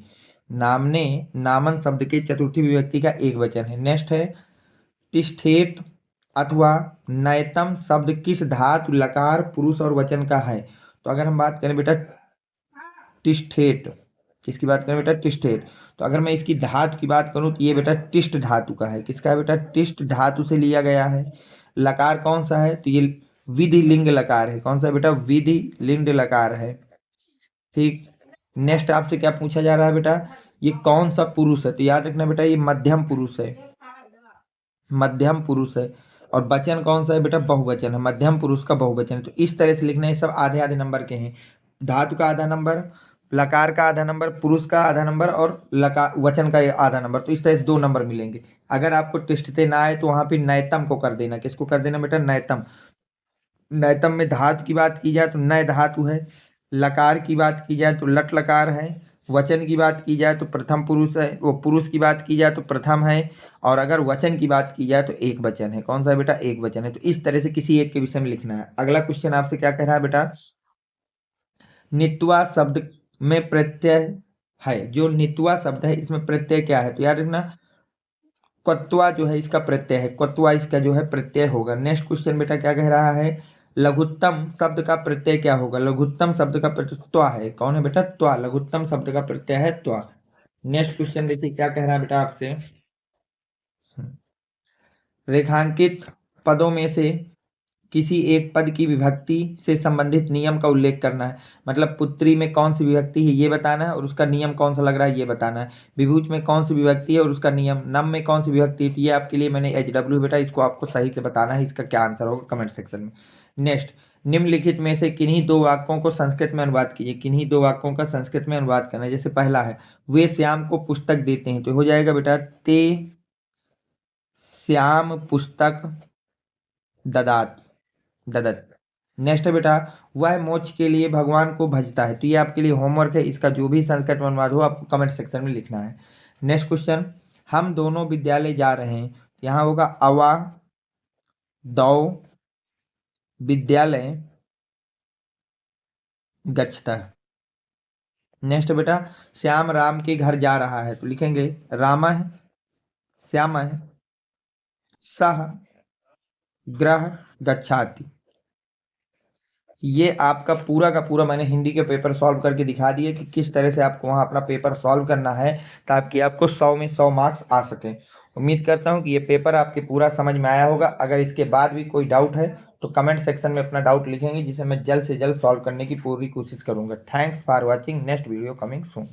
नामने नामन शब्द के चतुर्थी विभक्ति का एक वचन है। नेक्स्ट है तिष्ठेत अथवा नयतम शब्द किस धातु, लकार, पुरुष और वचन का है? तो अगर हम बात करें बेटा तिष्ठेत, किसकी बात करें बेटा? तिष्ठेत। तो अगर मैं इसकी धातु की बात करूं तो ये बेटा तिष्ठ धातु का है। किसका है बेटा? तिष्ठ धातु से लिया गया है। लकार कौन सा है? तो ये विधि लिंग लकार है। कौन सा बेटा? विधि लिंग लकार है। ठीक, नेक्स्ट आपसे क्या पूछा जा रहा है बेटा? ये कौन सा पुरुष है? तो याद रखना बेटा ये मध्यम पुरुष है। मध्यम पुरुष है। और वचन कौन सा है बेटा, बहुवचन है, मध्यम पुरुष का बहुवचन है। तो इस तरह से लिखना है, सब आधे आधे नंबर के हैं। धातु का आधा नंबर, लकार का आधा नंबर, पुरुष का आधा नंबर और लकार वचन का आधा नंबर। तो इस तरह से 2 नंबर मिलेंगे। अगर आपको टिष्ठते ना आए तो वहां पे नयतम को कर देना। किसको कर देना बेटा, नयतम। नयतम में धातु की बात की जाए तो नय धातु है, लकार की बात की जाए तो लट लकार है, वचन की बात की जाए तो प्रथम पुरुष है, वो पुरुष की बात की जाए तो प्रथम है, और अगर वचन की बात की जाए तो एक वचन है। कौन सा है बेटा, एक वचन है। तो इस तरह से किसी एक के विषय में लिखना है। अगला क्वेश्चन आपसे क्या कह रहा है बेटा, नित्वा शब्द में प्रत्यय है। जो नित्वा शब्द है इसमें प्रत्यय क्या है, तो याद रखना क्वत्वा जो है इसका प्रत्यय है, क्वत्वा इसका जो है प्रत्यय होगा। नेक्स्ट क्वेश्चन बेटा क्या कह रहा है, लघुत्तम शब्द का प्रत्यय क्या होगा। लघुत्तम शब्द का प्रत्यय त्वा है। कौन है बेटा, त्वा। लघुत्तम शब्द का प्रत्यय है त्वा। नेक्स्ट क्वेश्चन देखिए क्या कह रहा है बेटा आपसे, रेखांकित पदों में से किसी एक पद की विभक्ति से संबंधित नियम का उल्लेख करना है। मतलब पुत्री में कौन सी विभक्ति है ये बताना है और उसका नियम कौन सा लग रहा है ये बताना है। विभूत में कौन सी विभक्ति है और उसका नियम, नम में कौन सी विभक्ति है। तो ये आपके लिए मैंने HW बेटा, इसको आपको सही से बताना है, इसका क्या आंसर होगा कमेंट सेक्शन में। नेक्स्ट, निम्नलिखित में से किन्हीं 2 वाक्यों को संस्कृत में अनुवाद कीजिए। किन्हीं 2 वाक्यों का संस्कृत में अनुवाद करना है। जैसे पहला है, वे श्याम को पुस्तक देते हैं, तो हो जाएगा बेटा ते श्याम पुस्तक ददात ददत। नेक्स्ट है बेटा, वह मोक्ष के लिए भगवान को भजता है। तो ये आपके लिए होमवर्क है, इसका जो भी संस्कृत में अनुवाद हो आपको कमेंट सेक्शन में लिखना है। नेक्स्ट क्वेश्चन, हम दोनों विद्यालय जा रहे हैं। यहाँ होगा अवा दौ विद्यालय गच्छता। नेक्स्ट बेटा, श्याम राम के घर जा रहा है, तो लिखेंगे रामः श्यामः सह गृह गच्छाति। ये आपका पूरा का पूरा मैंने हिंदी के पेपर सॉल्व करके दिखा दिए कि किस तरह से आपको वहाँ अपना पेपर सॉल्व करना है, ताकि आपको 100 में 100 मार्क्स आ सकें। उम्मीद करता हूँ कि ये पेपर आपके पूरा समझ में आया होगा। अगर इसके बाद भी कोई डाउट है तो कमेंट सेक्शन में अपना डाउट लिखेंगे, जिसे मैं जल्द से जल्द सॉल्व करने की पूरी कोशिश करूँगा। Thanks for watching, next video coming soon.